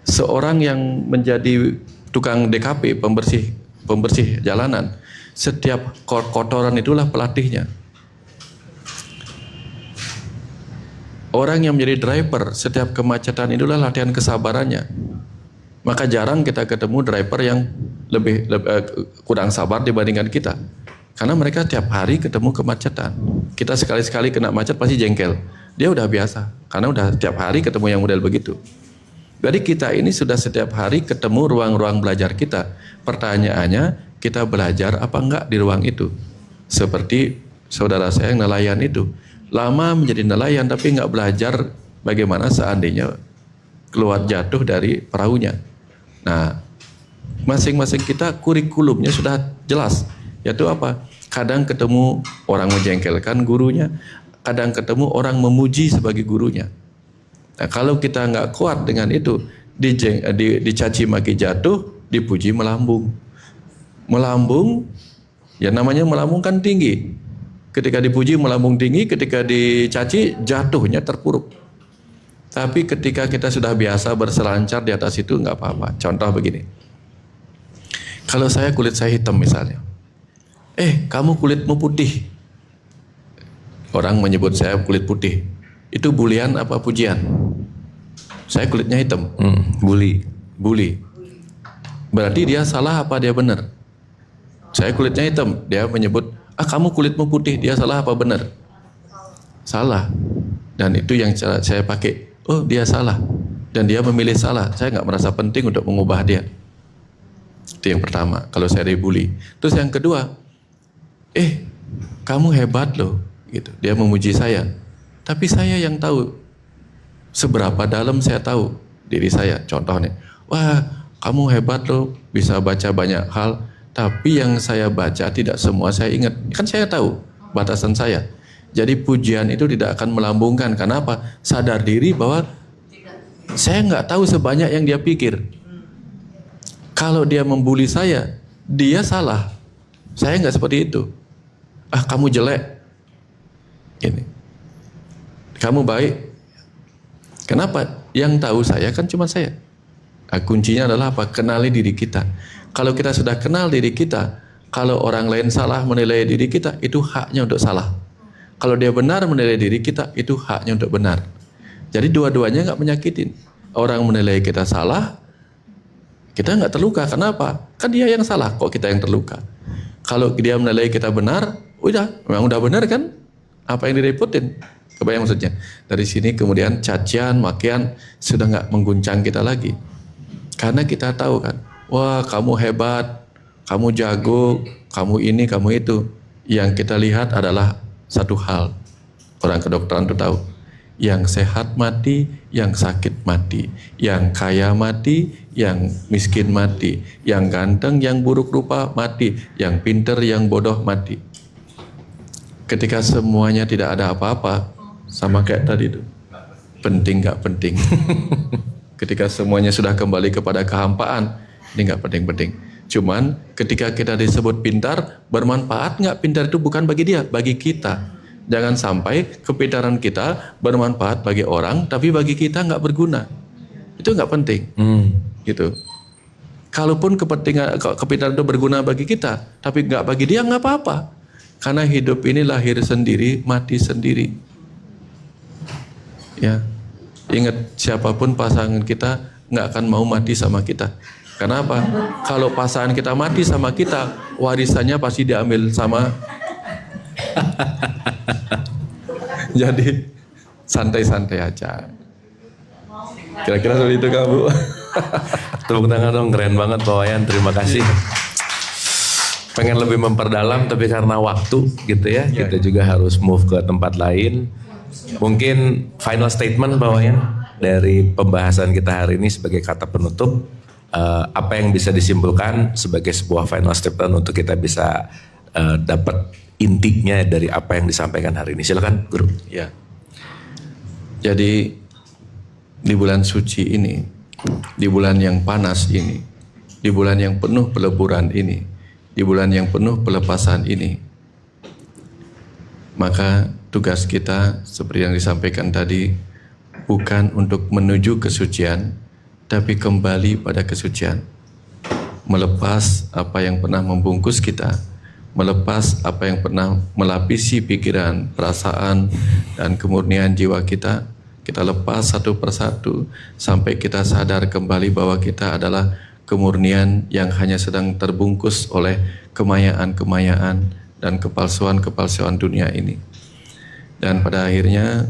Seorang yang menjadi tukang DKP, pembersih jalanan, setiap kotoran itulah pelatihnya. Orang yang menjadi driver, setiap kemacetan itulah latihan kesabarannya. Maka jarang kita ketemu driver yang lebih kurang sabar dibandingkan kita. Karena mereka tiap hari ketemu kemacetan. Kita sekali-sekali kena macet pasti jengkel. Dia udah biasa, karena udah tiap hari ketemu yang model begitu. Jadi kita ini sudah setiap hari ketemu ruang-ruang belajar kita. Pertanyaannya, kita belajar apa enggak di ruang itu? Seperti saudara saya yang nelayan itu. Lama menjadi nelayan tapi enggak belajar bagaimana seandainya keluar jatuh dari perahunya. Nah, masing-masing kita kurikulumnya sudah jelas. Yaitu apa? Kadang ketemu orang menjengkelkan gurunya, kadang ketemu orang memuji sebagai gurunya. Nah, kalau kita nggak kuat dengan itu, dicaci maki jatuh, dipuji melambung. Melambung, ya namanya melambung kan tinggi. Ketika dipuji melambung tinggi, ketika dicaci jatuhnya terpuruk. Tapi ketika kita sudah biasa berselancar di atas itu nggak apa-apa. Contoh begini, kalau saya kulit saya hitam misalnya, kamu kulitmu putih. Orang menyebut saya kulit putih. Itu bulian apa pujian? Saya kulitnya hitam. Bully. Berarti dia salah apa dia benar? Saya kulitnya hitam. Dia menyebut, kamu kulitmu putih. Dia salah apa benar? Salah. Dan itu yang saya pakai. Oh, dia salah. Dan dia memilih salah. Saya nggak merasa penting untuk mengubah dia. Itu yang pertama. Kalau saya dibully. Terus yang kedua, kamu hebat loh, gitu. Dia memuji saya, tapi saya yang tahu seberapa dalam saya tahu diri saya. Contohnya, wah kamu hebat loh, bisa baca banyak hal, tapi yang saya baca tidak semua saya ingat. Kan saya tahu batasan saya. Jadi pujian itu tidak akan melambungkan. Kenapa? Sadar diri bahwa saya nggak tahu sebanyak yang dia pikir. Kalau dia membuli saya, dia salah. Saya nggak seperti itu. Kamu jelek, ini, kamu baik. Kenapa? Yang tahu saya kan cuma saya. Kuncinya adalah apa? Kenali diri kita. Kalau kita sudah kenal diri kita, kalau orang lain salah menilai diri kita, itu haknya untuk salah. Kalau dia benar menilai diri kita, itu haknya untuk benar. Jadi dua-duanya nggak menyakitin. Orang menilai kita salah, kita nggak terluka. Kenapa? Kan dia yang salah, kok kita yang terluka. Kalau dia menilai kita benar, memang udah benar kan? Apa yang direpotin? Kebayang maksudnya? Dari sini kemudian cacian, makian sudah nggak mengguncang kita lagi. Karena kita tahu kan, wah kamu hebat, kamu jago, kamu ini, kamu itu. Yang kita lihat adalah satu hal. Orang kedokteran itu tahu. Yang sehat mati, yang sakit mati, yang kaya mati, yang miskin mati, yang ganteng, yang buruk rupa mati, yang pinter, yang bodoh mati. Ketika semuanya tidak ada apa-apa, sama kayak tadi itu, penting gak penting. Ketika semuanya sudah kembali kepada kehampaan, ini gak penting-penting. Cuman ketika kita disebut pintar, bermanfaat gak pintar itu bukan bagi dia, bagi kita. Jangan sampai kepintaran kita bermanfaat bagi orang, tapi bagi kita nggak berguna. Itu nggak penting. Gitu. Kalaupun kepintaran itu berguna bagi kita, tapi nggak bagi dia, nggak apa-apa. Karena hidup ini lahir sendiri, mati sendiri. Ya, ingat siapapun pasangan kita nggak akan mau mati sama kita. Kenapa? Kalau pasangan kita mati sama kita, warisannya pasti diambil sama. Jadi santai-santai aja. Kira-kira seperti itu Kak Bu. Tepuk tangan dong, keren banget Pak Wayan, terima kasih. Pengen lebih memperdalam tapi karena waktu gitu ya, kita juga harus move ke tempat lain. Mungkin final statement Pak Wayan dari pembahasan kita hari ini sebagai kata penutup, apa yang bisa disimpulkan sebagai sebuah final statement untuk kita bisa dapat intinya dari apa yang disampaikan hari ini. Silakan Guru. Ya. Jadi di bulan suci ini, di bulan yang panas ini, di bulan yang penuh peleburan ini, di bulan yang penuh pelepasan ini, maka tugas kita seperti yang disampaikan tadi bukan untuk menuju kesucian, tapi kembali pada kesucian. Melepas apa yang pernah membungkus kita, melepas apa yang pernah melapisi pikiran, perasaan, dan kemurnian jiwa kita. Kita lepas satu persatu sampai kita sadar kembali bahwa kita adalah kemurnian yang hanya sedang terbungkus oleh kemayaan-kemayaan dan kepalsuan-kepalsuan dunia ini. Dan pada akhirnya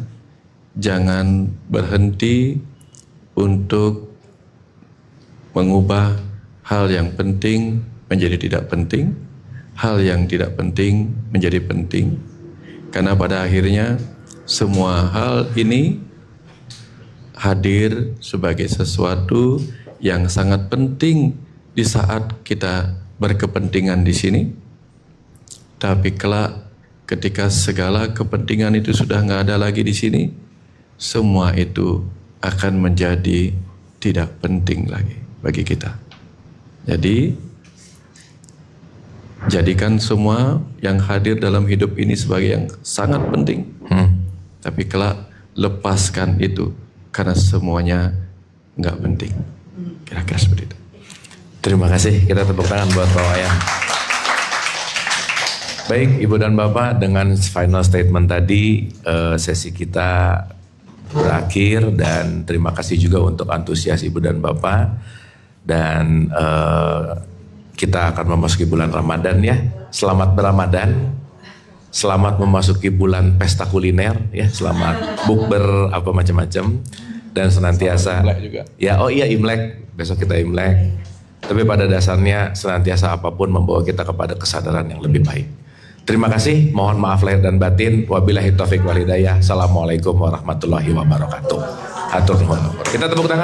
jangan berhenti untuk mengubah hal yang penting menjadi tidak penting, hal yang tidak penting menjadi penting. Karena pada akhirnya semua hal ini hadir sebagai sesuatu yang sangat penting di saat kita berkepentingan di sini. Tapi kelak ketika segala kepentingan itu sudah nggak ada lagi di sini, semua itu akan menjadi tidak penting lagi bagi kita. Jadi jadikan semua yang hadir dalam hidup ini sebagai yang sangat penting. Tapi kelak lepaskan itu karena semuanya nggak penting. Kira-kira seperti itu. Terima kasih, kita tepuk tangan buat Pak Wayan. Baik, Ibu dan Bapak, dengan final statement tadi sesi kita berakhir, dan terima kasih juga untuk antusias Ibu dan Bapak. Dan kita akan memasuki bulan Ramadan ya. Selamat berRamadan. Selamat memasuki bulan pesta kuliner ya. Selamat bukber apa macam-macam, dan senantiasa Imlek juga. Ya, oh iya Imlek, besok kita Imlek. Tapi pada dasarnya senantiasa apapun membawa kita kepada kesadaran yang lebih baik. Terima kasih, mohon maaf lahir dan batin. Wabillahi taufik wal hidayah. Assalamualaikum warahmatullahi wabarakatuh. Hatur nuhun. Kita tepuk tangan.